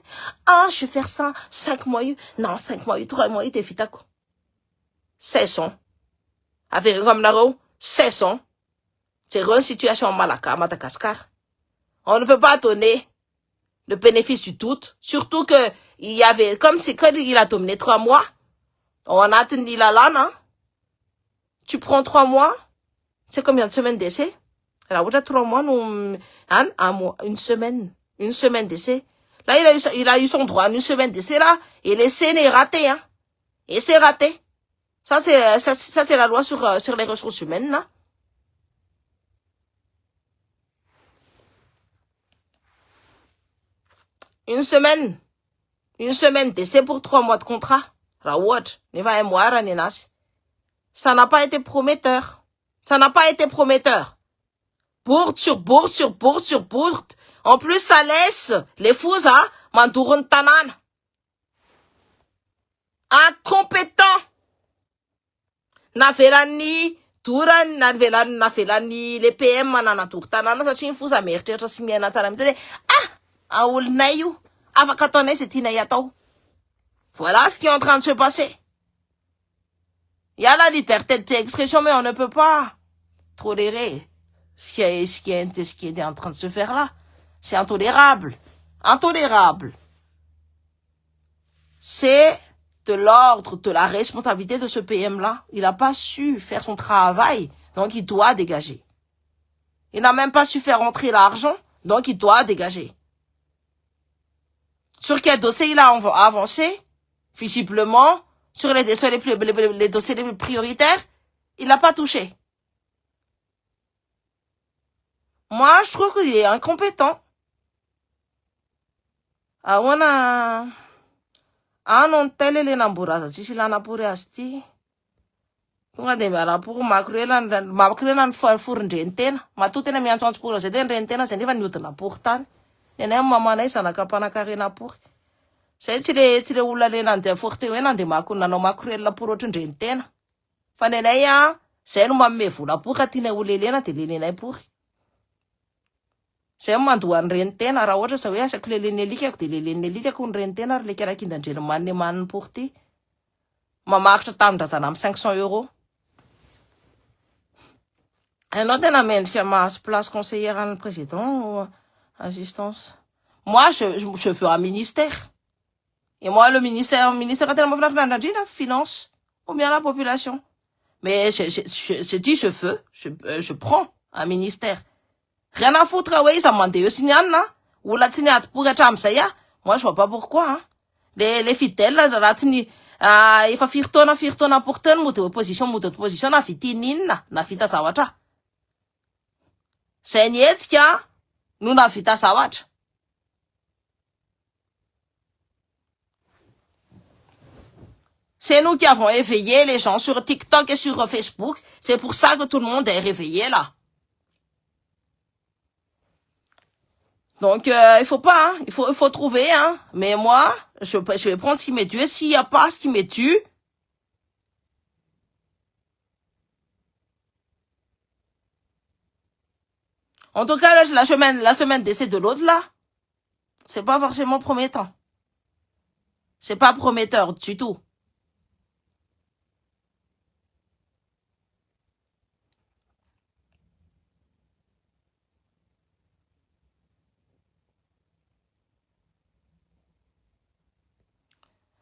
Ah, je vais faire ça 5 mois. Non, 5 mois, 3 mois, t'es fitako. 16 ans. Avec comme naro, 16 ans. C'est une situation malaka à Madagascar. On ne peut pas donner le bénéfice du tout. Surtout que il y avait, comme c'est quand il a dominé 3 mois, on a attendu la lana. Tu prends 3 mois, c'est combien de semaines d'essai? Alors, déjà 3 mois, un mois, une semaine d'essai. Là, il a eu son droit, une semaine d'essai, là, et l'essai est raté, hein. Et c'est raté. Ça, c'est la loi sur les ressources humaines, là. Une semaine d'essai pour 3 mois de contrat. Rawat, ne va moire, nenas. Ça n'a pas été prometteur. Bourde sur bourde sur bourde sur bourde. En plus, ça laisse les fous, hein, Mandourun Tanan. Incompétent. Navelani, Touran, Navelani, les PM, Manana Tourtanana, ça tient fous à merde, ça s'y met à ah, Aoul Nayou, Avakatone, c'est Tinayato. Voilà ce qui est en train de se passer. Il y a la liberté d'expression, mais on ne peut pas tolérer ce qui est en train de se faire là. C'est intolérable. Intolérable. C'est de l'ordre, de la responsabilité de ce PM-là. Il n'a pas su faire son travail, donc il doit dégager. Il n'a même pas su faire entrer l'argent, donc il doit dégager. Sur quel dossier il a avancé? Visiblement, sur les dossiers les plus prioritaires, il n'a pas touché. Moi, je trouve qu'il est incompétent. Ah, on a... Ah non, tel est l'embouras. Si la napure asti. Tunga de mara pour macruelan four rentena. Ma tout est mis en sens pour c'est den rentena, c'est pas newton pourtant. Nene mama na isa nakapana karena pour. C'est tile ula le nante forte wena de makuna no macruela pour autre rentena. Fanena ya, c'est no mamme fula pour katine ulele na tele na pour. C'est manduan rentena ra otra sa wea sa klele nelika ko tele nelika kun rentena le kera kindandrel man pour ti. Ma marche tam ça nam 500 €. Un autre amène qui a ma place conseillère à le président ou assistance. Moi, je fais un ministère. Et moi, le ministère a tellement fait la finance ou bien la population. Mais je dis je prends un ministère. Rien à foutre, ouais, ça m'a dit, ou la tignat pour être ça, moi, je vois pas pourquoi, hein. Les fidèles, la tini, il faut firtona pour tel, moute opposition, na fitinina, na fita sawata. C'est Nietzkia, nous na fita sawata. C'est nous qui avons éveillé les gens sur TikTok et sur Facebook. C'est pour ça que tout le monde est réveillé, là. Donc, il faut pas, hein. Il faut trouver, hein. Mais moi, je vais prendre ce qui m'est dû. Et s'il n'y a pas ce qui m'est dû, en tout cas, là, la semaine d'essai de l'autre, là, c'est pas forcément promettant. C'est pas prometteur du tout.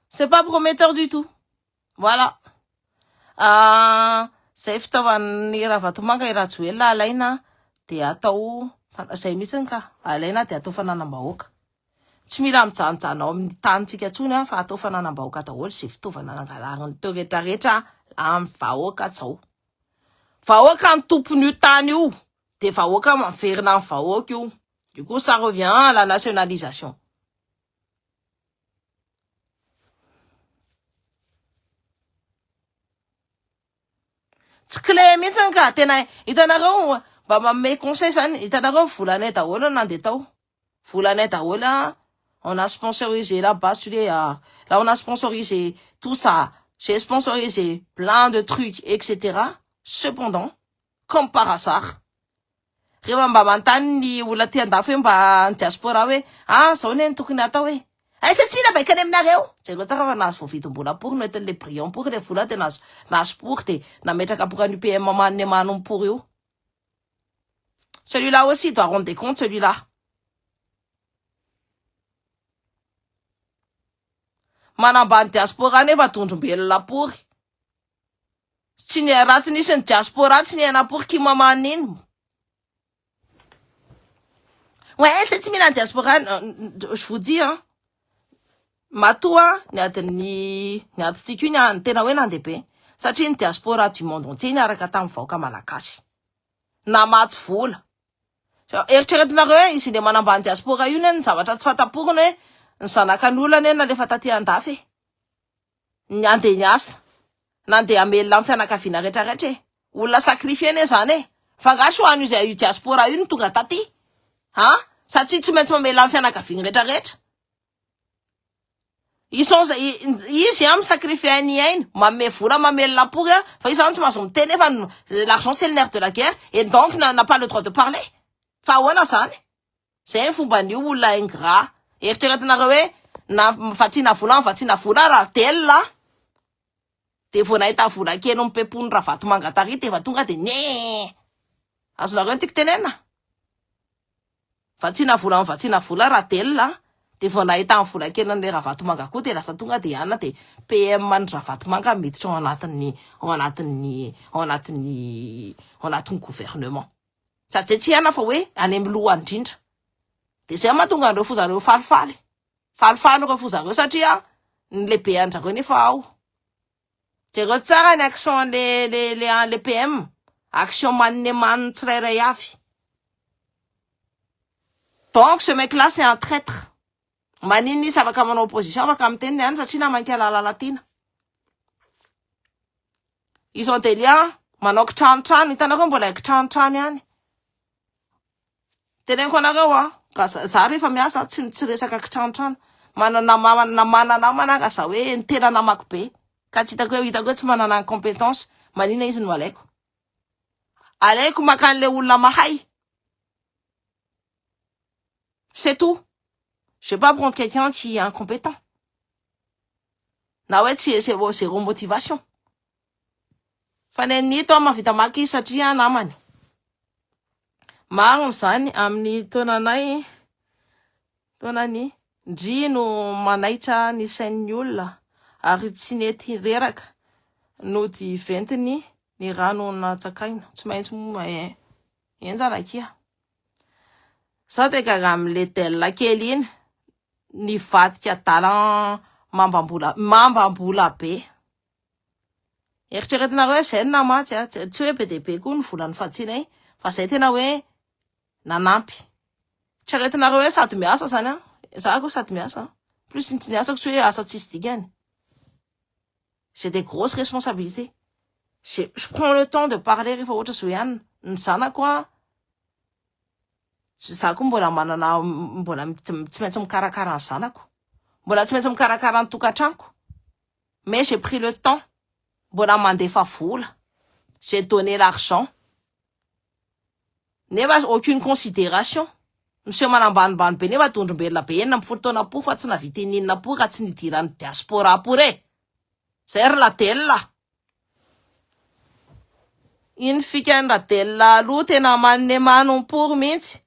C'est pas prometteur du tout. Voilà. Zay fitaovan'ny raha vatomanga raha tsy hoe alaina dia atao zay mitsiny ka alaina dia atao fananam-bahoaka. Tsy mila mijanonjanona ao amin'ny tanintsika tsony fa atao fananam-bahoaka daholo sy fitaovana nangalariny teo rehetrarehetra amin'ny vahoaka tsao. Vahoaka ny tompon'io tany io de vahoaka maverina amin'ny vahoaka io. Du coup ça revient à la nationalisation. Tsy clé mitsiny ka tena hitanareo mba manome conseil zany hitanareo volanay daholo nandeha tao. Volanay daholo on a sponsorisé là-bas là on a sponsorisé tout ça. J'ai sponsorisé plein de trucs etc. Cependant comme par hasard rehefa mba mantany ny olona ty andafy hoe mba ny diaspora hoe zao ne ny tokony atao hoe sa tsy mila baikany aminareo jereo tsara fa nahazo voavidim-bola pour no etin'le brillant pour le vola de nahazo pour de nametraka pour un UPM manny manon pour io. Celui-là aussi doit rendre des comptes celui-là. Manambany diaspora nefa tondrombelona pour tsy ny ratsy nisy ny diaspora tsy ny ana-pour qui mamany iny. Ouais, c'est tsy mila ny diaspora je vous dis matoa ny adintsika io ny tena hoe nandehibe satria ny diaspora du monde entier niaraka tamin'ny vahoaka malagasy namaty vola. Eritreretinareo hoe izy le manambany diaspora io ny zavatra tsy fataporony hoe ny zanakan'olana eny nalefa taty andafy ny andeha niasa nandeha amelona amin'ny fianakaviana rehetrarehetra olona sacrifié ne zany fa gasy ho an'io izay io diaspora io ny tonga taty satria tsy maintsy mamela amin'ny fianakaviana rehetrarehetra. Izy sacrifier ny ainy manome vola mamelona pour fa izy tsy mahazo miteny fa l'argent c'est le nerf de la guerre et donc n'a pas le droit de parler. Fa ahoana zany zay ny fomban'io olona ingrat. Eritreretinareo hoe vatsiana vola raha telona de vao nahita vola kely mipepony raha vatomanga tary de va tonga de ne azonareo ny tiako tenena vatsiana vola raha telona de vao nahita ny vola kely n'le raha vatomanga koa de lasa tonga de ana de PM ny raha vatomanga miditra ao anatin'ny gouvernement. Sady tsy ana fa hoe any amin'ny lohany indrindra. De zay mahatonga andreo fozareo falifaly reo fozareo satria ny lehibe andrareo nefa ao. Jereo tsara ny action le PM action manny tsirairay avy. Donc ce mec là c'est un traître. Maniny izy afaka manao opposition afaka miteny ihany satria namanky alala latina. Ils ont des liens manao kitranotrano hitanareo mbola kitranotrano ihany. Teneniko anareo za rehefa miasa tsy resaka kitranotrano manana ka za hoe ny tena namako be ka tsy hitako hoe tsy manana compétence manina izy no alaiko makan'le olona mahay. C'est tout. Je vais pas prendre quelqu'un qui est incompétent. Na ouais c'est zéro motivation. Faneny to mavita maky satria namany. Mariny zany amin'ny taonanay taonany ndrino manaitra ny sain'ny olona ary tsy nety reraka no di ventiny ny rano natsakaina tsy maintsy enjanakia. Sa te gaga am'le tella kely iny ny vadika dalan mambambola be. Eritreretinareo zay ny namatsy tsy hoe be de be koa ny volan'ny fadsinay fa zay tena hoe nanampy. Eritreretinareo hoe sady miasa zany za koa sady miasa plus ny niasako tsy hoe asa tsisy dikany. J'ai des grosses responsabilités. Je prends le temps de parler rehefa ohatra zo ihany ny zanako za koa mbola tsy maintsy mikarakara ny zanako. Mbola tsy maintsy mikarakara ny tokantranoko. Mais j'ai pris le temps. Mbola mandefa vola. J'ai donné l'argent. Nefa aucune considération. Monsieur manambanimbany be nefa tondrombelona be enina amin'ny folo taona po fa tsy navitenenina po raha tsy nidirany diaspora po re. Zay ry latella. Iny fikany latella aloha tena manne manom-por mihitsy.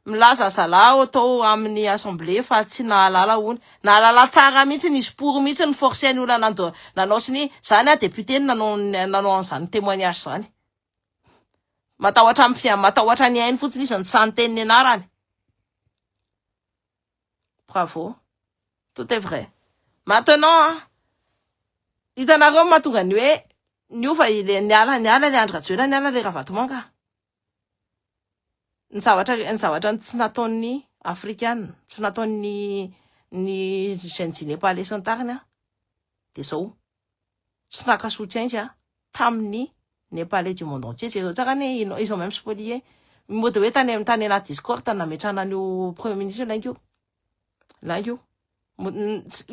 milaza salao atao amin'ny assemblée fa tsy nahalala ony nahalala tsara mihitsy nisy pour mihitsy ny forcer ny olona nanao siny zany a député nanao an'izany témoignage zany matahotra ny ainy fotsiny izy ny santeniny anarany. Bravo, tout est vrai. Maintenant hitanareo mahatonga ny hoe niova niala le Andry Rajoelina niala le Ravatomanka. Ny zavatra tsy nataon'ny africaine, tsy nataon'ny Genji nepalais sy ny tariny de zao tsy naka soutien izy tamin'ny nepalais du monde entier. Jereo tsara ny ils ont même spolié mode hoe tany anaty Discord nametrahana an'io premier ministre là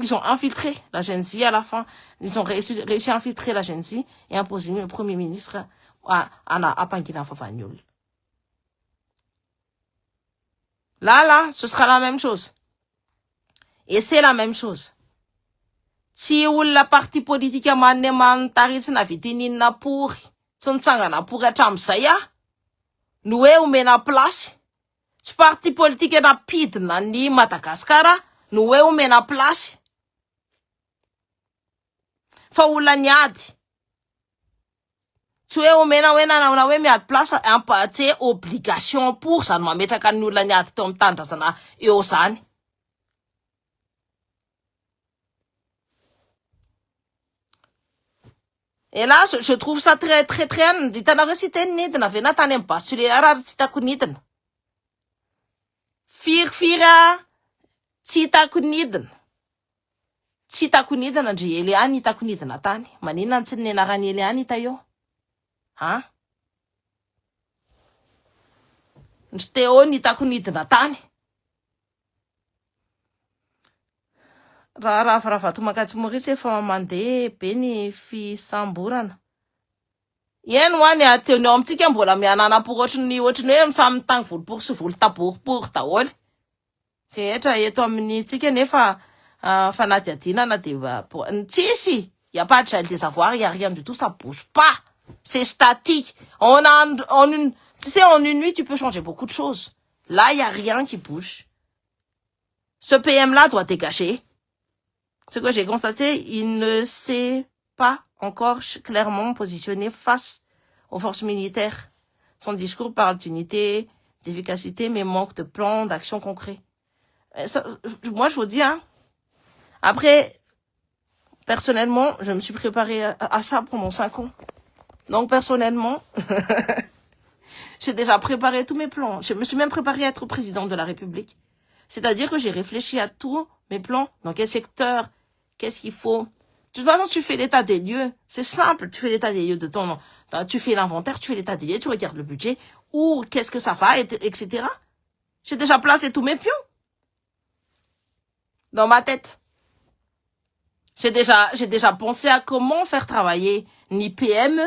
ils ont infiltré la Genji à la fin, ils ont réussi à infiltrer la Genji et imposer le premier ministre à Pangina Fafaniol. Là, ce sera la même chose. Et c'est la même chose. Si la parti politique a mantaritsy na vidininina pory, tsy nitsangana pory hatramizay no hoe omena place. Tsy parti politique napidina ny Madagasikara no hoe omena place. Fa olona niady. Tsy hoe omena hoe na hoe miady place tsy obligation pour zany mametraka ny olona niady teo amin'ny tandrazana eo zany. Et là, je trouve ça très hitanareo tsy teny nidina avy na tany amin'ny basule ary tsy hitako nidina. Firifira tsy hitako nidina. Tsy hitako nidina ndry Eliany hitako nidina tany. Maninona tsy nenarany Eliany hita eo? Ndry Teo hitako nidina tany. Raha Ravatomanka tsy Maurice efa mandeha be ny fisamborana. Eny hoany ateo ny amintsika mbola mianana por otriny hoe samy tany volopor sy volotaporipory daholo. Rehetra eto amin'ny tsika nefa fanadiadinana de tsisy. Y a pas de gel des avoirs, y a rien du tout, ça bouge pas. C'est statique. Tu sais, en une nuit, tu peux changer beaucoup de choses. Là, y a rien qui bouge. Ce PM-là doit dégager. Ce que j'ai constaté, il ne s'est pas encore clairement positionné face aux forces militaires. Son discours parle d'unité, d'efficacité, mais manque de plan, d'action concret. Moi, je vous dis, après, personnellement, je me suis préparée à ça pendant 5 ans. Donc, personnellement, j'ai déjà préparé tous mes plans. Je me suis même préparée à être présidente de la République. C'est-à-dire que j'ai réfléchi à tous mes plans. Dans quel secteur? Qu'est-ce qu'il faut? De toute façon, tu fais l'état des lieux. C'est simple. Tu fais l'état des lieux de ton... Tu fais l'inventaire, tu fais l'état des lieux, tu regardes le budget. Où, qu'est-ce que ça va, etc. J'ai déjà placé tous mes pions. Dans ma tête. J'ai déjà pensé à comment faire travailler ni PM.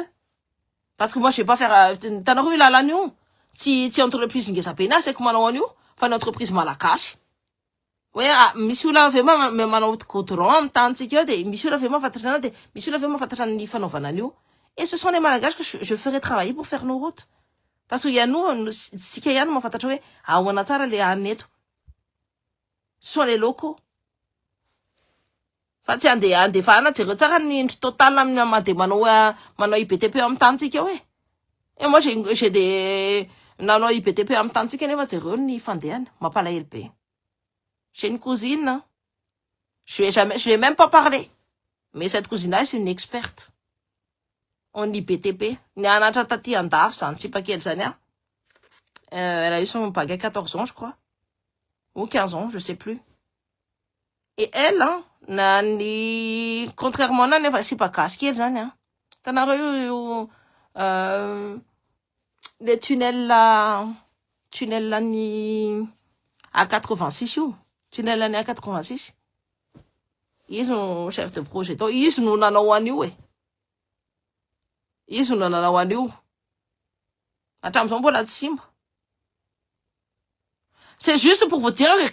Parce que moi, je vais pas faire... T'as vu là, nous? Si entreprise n'est pas payée, c'est comment on nous? Enfin, une entreprise malakash. Oui, monsieur la vraiment, mais manao coutron, tant de monsieur la vraiment fatachana de monsieur la vraiment fatachana ni fanovananio. Et ce sont les malagaches que je ferai travailler pour faire nos routes. Parce qu'il y a nous, si qu'il y a nous, fatachoué, on a tara les aneto. Ce sont les locaux. Fati ande fana, tu retires ni total la mate mano IPTP en tantique, ouais. Et moi, j'ai des, nano IPTP en tantique, ne va te ni fandian, ma pas la LP. J'ai une cousine, je lui ai même pas parlé. Mais cette cousine-là, c'est une experte. En IPTP. Elle a eu son bac à 14 ans, je crois. Ou 15 ans, je sais plus. Et elle, contrairement à elle, c'est pas casqué, elle, t'en as eu, les tunnels là, à 86 ou. Tunnel l'année à 86. Ils ont chef de projet. Donc, ils nous n'en ont eu. Ils nous n'en ont eu. Attends, on peut la c'est juste pour vous dire que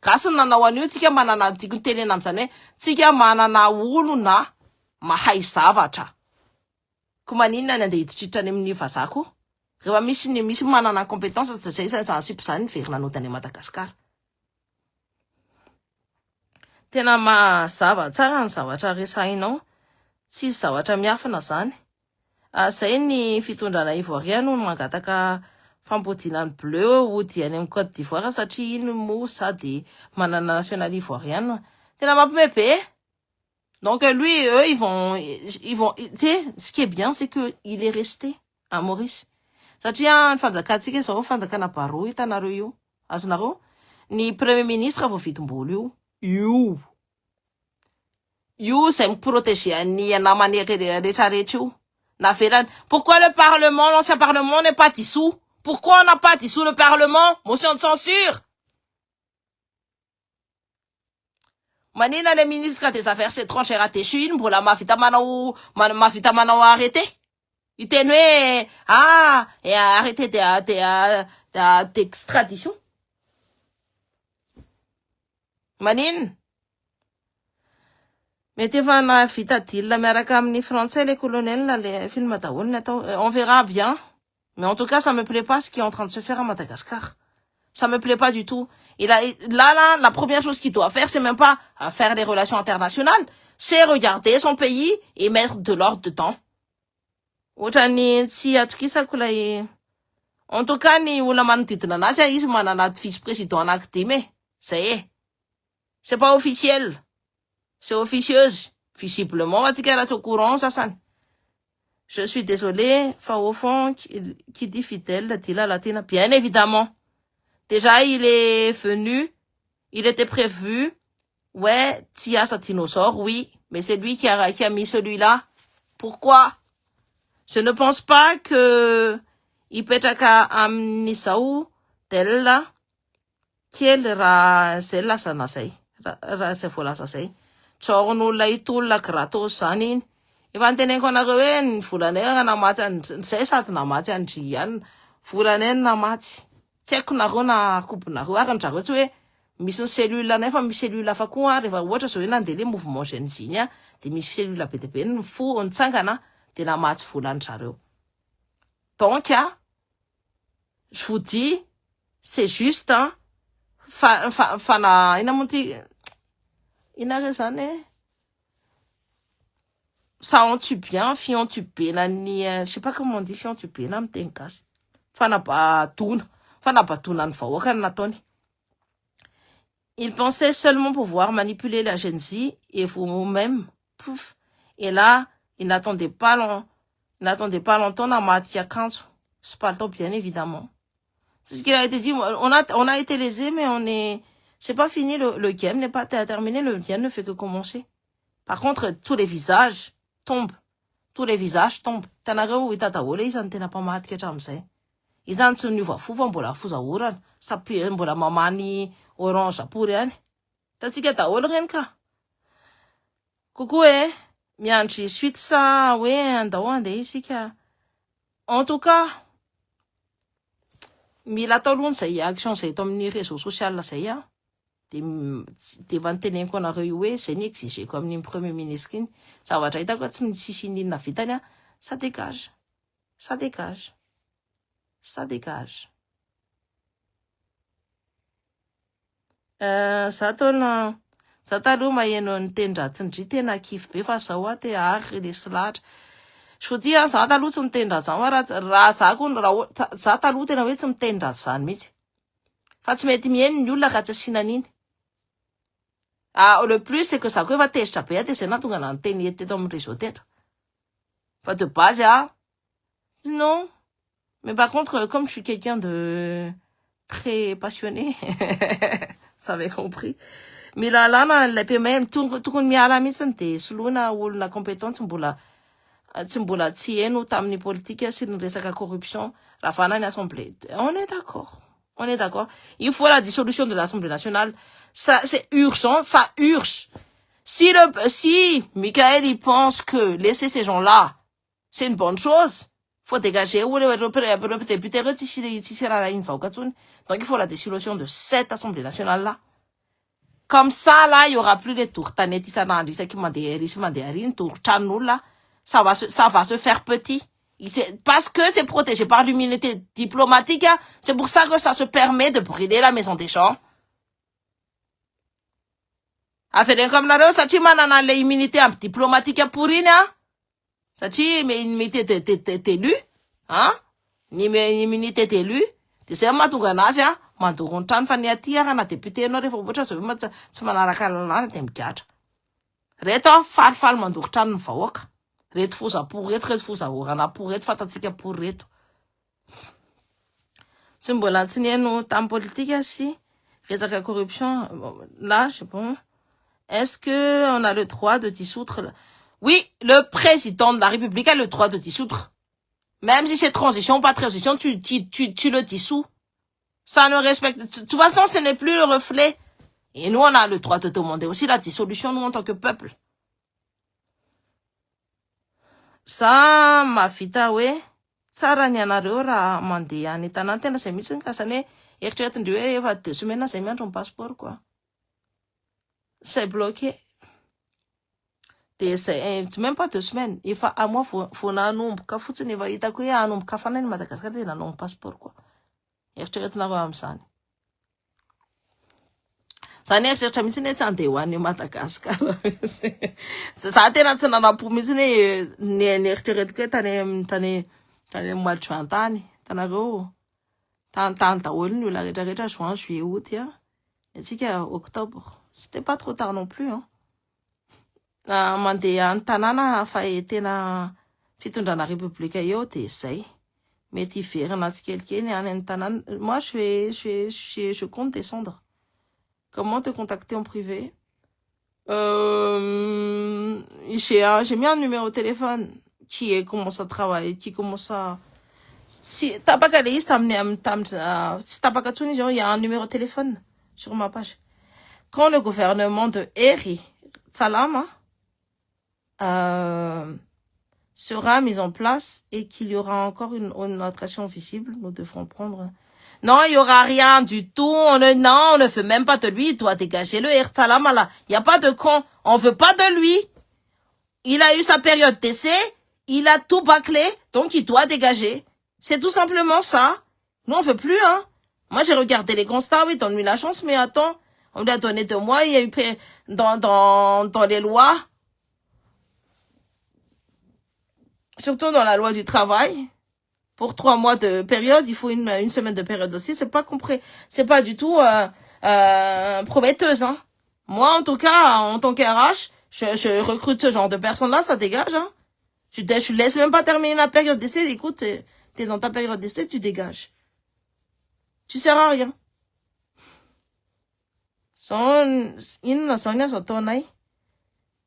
casse n'en a eu, tika manana télé namsane, tika manana uluna, mahay savatra. Kumanina nande itchitane mni fasako. rehefa misy manana compétence zay zansipo zany verina anodany Madagasikara. Tena mazava tsara ny zavatra resahinao, tsy zavatra miafina zany. Zay ny fitondrana ivoiriana no mangataka fampodinany bleu ody any amin'ny Côte d'Ivoire satria iny mo sady manana national ivoiriana. Tena mampimebe. Donc lui, eux, ils vont, tu sais, ce qui est bien, c'est que il est resté à Maurice. Satria ny fanjakatsika zao fanjakana Barrow hitanareo io. Azonareo? Ny premier ministre vao vitim-bolo io. Io zay miprotéger any namany rehetrarehetra io. Navelany. Pourquoi le Parlement, l'ancien Parlement n'est pas dissous? Pourquoi on n'a pas dissous le Parlement? Motion de censure. Manina le ministre des Affaires étrangères à Téchine, mbola mavita manao arrêté. Iteny hoe arrêté d'extradition. Manina. Mety efa navita deal miaraka amin'ny français les colonels là les films daholo natao. On verra bien. Mais en tout cas, ça me plaît pas ce qui est en train de se faire à Madagascar. Ça me plaît pas du tout. Et là, la première chose qu'il doit faire, c'est même pas faire les relations internationales, c'est regarder son pays et mettre de l'ordre dedans. En tout cas, ni ola manodidina anazy izy manana vice-président anankidimy. Ça y est. C'est pas officiel. C'est officieuse. Visiblement, Vatikara au courant, ça sane. Je suis désolé, au fond, qui dit fidèle, dit la latine, bien évidemment. Déjà, il est venu, il était prévu. Ouais, Tia sa dinosaure, oui, mais c'est lui qui a mis celui-là. Pourquoi? Je ne pense pas que Ipetaka Amnisau, telle, quelle ra, celle-là, ça n'a sei. C'est faux là, ça sei. Tsorn'olona itolona gratos zany iny. Efa niteneniko anareo hoe ny volanay namaty zay sady namaty andry ihany. Volanay namaty. Tsy haiko nareo na akobonareo ary ndrareo tsy hoe misy ny cellule anay fa misy cellule hafa koa rehefa ohatra zao hoe nandeha le mouvement jeune ziny de misy cellule be dia be ny nitsangana de namaty volany zareo. Donc je vous dis c'est juste ina moa ty ina zany ça on tue bien fion tue bena ny je sais pas comment on dit fion tue bena amin'ny teny gasy fanabatona ny vahoaka ny nataony. Il pensait seulement pouvoir manipuler la Gen Z et vous-même. Pouf. Et là, il n'attendait pas longtemps à Matia Kanzo. C'est pas le temps, bien évidemment. C'est ce qu'il a été dit. On a été lésés, mais c'est pas fini. Le game n'est pas terminé. Le game ne fait que commencer. Par contre, tous les visages tombent. Tous les visages tombent. Tanareo itataholo izany tena mpamadika hatramizay. Izany tsy niova fofa mbola fozaorana. Sapy mbola mamany orange apory any. Tatsika daholo reny ka. Coucou miandry suite sa hoe andao andeha isika. En tout cas, mila atao aloha zay action zay eto amin'ny réseau social zay de efa niteneniko anareo io hoe zay ny exigeko amin'ny premier ministre iny. Zavatra hitako tsy misy inona vitany ça dégage. Ça dégage. Ça dégage. Za taloha maheno ny tendratsin-dry tena kify be fa zao te ary le slatra. Je vous dis za taloha tsy mitendra zao raha za koa za taloha tena hoe tsy mitendra zany mihitsy. Fa tsy mety mihaino ny olona ka tsy asinan'iny. Le plus c'est que ça koa efa tezitra be de zay nahatonga na niteny teto amin'ny réseau teto. Fa de base non. Mais par contre, comme je suis quelqu'un de très passionné, ça avait compris. Mais là, le même tout miala mitsy de soloina olona compétente mbola tsy eno tamin'ny politique sy ny resaka corruption ravana ny assemblée. On est d'accord. On est d'accord. Il faut la dissolution de l'Assemblée nationale. Ça, c'est urgent, ça urge. Si Michael, il pense que laisser ces gens-là, c'est une bonne chose, faut dégager le député. Donc, il faut la dissolution de cette Assemblée nationale-là. Comme ça, là, il y aura plus de tours. Ça va se faire petit. Parce que c'est protégé par l'immunité diplomatique, c'est pour ça que ça se permet de brûler la maison des gens. Affaire comme la satria manana le immunité diplomatique pour ina. Satria immunité t'élu, hein? Immunité t'élu. Tu sais matunga naja, mandugon tan fa ni atia na député no refa botra so ma tsy manaraka lalana de mikatra. Reto farfal mandoko trano ny vahoaka. Reto fosa pour reto fosa pour reto fatatsika pour reto. Tsy mbola tsy nihaino tam politique si resaka corruption là, je sais pas. Est-ce que on a le droit de dissoudre? Oui, le président de la République a le droit de dissoudre. Même si c'est transition ou pas transition, tu le dissous. Ça ne respecte... De toute façon, ce n'est plus le reflet. Et nous, on a le droit de demander aussi la dissolution, nous, en tant que peuple. Ça, ma fita, ouais. Tsara ny anareo raha mandeha any tanàna tena zay mitsy ka sane eritreretindreo hoe efa 2 semaines zay miandro ny passeport quoi. C'est bloqué. C'est même pas 2 semaines. Efa à moi faut nanomboka fotsiny efa hitako hoe anomboka fanany Madagascar tena nanombo passeport quoi. Eritreretinareo am'izany. Zany eritreritra mitsy hoe tsy andeha ho an'ny Madagascar. Za tena tsy nanapo mitsy ny eritreretiko hoe tany mois de juin tany. Tanareo tany daholo ny olona rehetrarehetra juin, juillet, août ya. Etsika octobre. C'était pas trop tard non plus hein. Mandeha any tanàna fa tena fitondrana république eo de zay. Mety hiverina tsikelikely any any tanàna. Moi je compte descendre. Comment te contacter en privé? J'ai mis un numéro de téléphone qui commence à travailler, qui commence à... Si t'as pas qu'à lire, si t'as pas qu'à tout, il y a un numéro de téléphone sur ma page. Quand le gouvernement de Eri Salama sera mis en place et qu'il y aura encore une attraction visible, nous devrons prendre... Non, il y aura rien du tout. On ne veut même pas de lui. Il doit dégager le Salama là. Il n'y a pas de con. On veut pas de lui. Il a eu sa période d'essai. Il a tout bâclé. Donc, il doit dégager. C'est tout simplement ça. Nous, on veut plus, hein. Moi, j'ai regardé les constats. Oui, donne-lui la chance. Mais attends. On lui a donné 2 mois. Il y a eu dans les lois. Surtout dans la loi du travail. Pour 3 mois de période, il faut une semaine de période aussi. C'est pas compris. C'est pas du tout prometteuse. Hein. Moi, en tout cas, en tant qu'RH, je recrute ce genre de personnes-là, ça dégage. Hein. Je laisse même pas terminer la période d'essai. Écoute, t'es dans ta période d'essai, tu dégages. Tu sers à rien.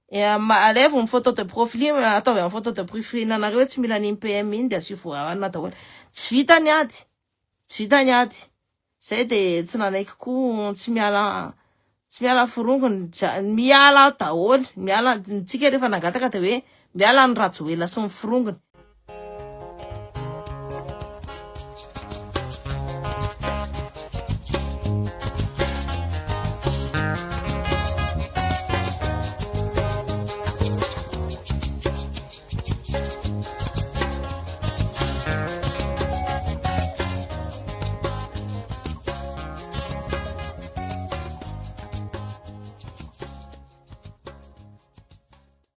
Et allez, une photo de profil, attends, une photo de profil, na nareo tsy mila ny PM iny de asio voarana daholo. Tsy vitany ady. Zay de tsy nanaiky koa tsy miala forongony, miala daholo, miala tsika rehefa nangataka de hoe miala ny rajoela sy ny forongony.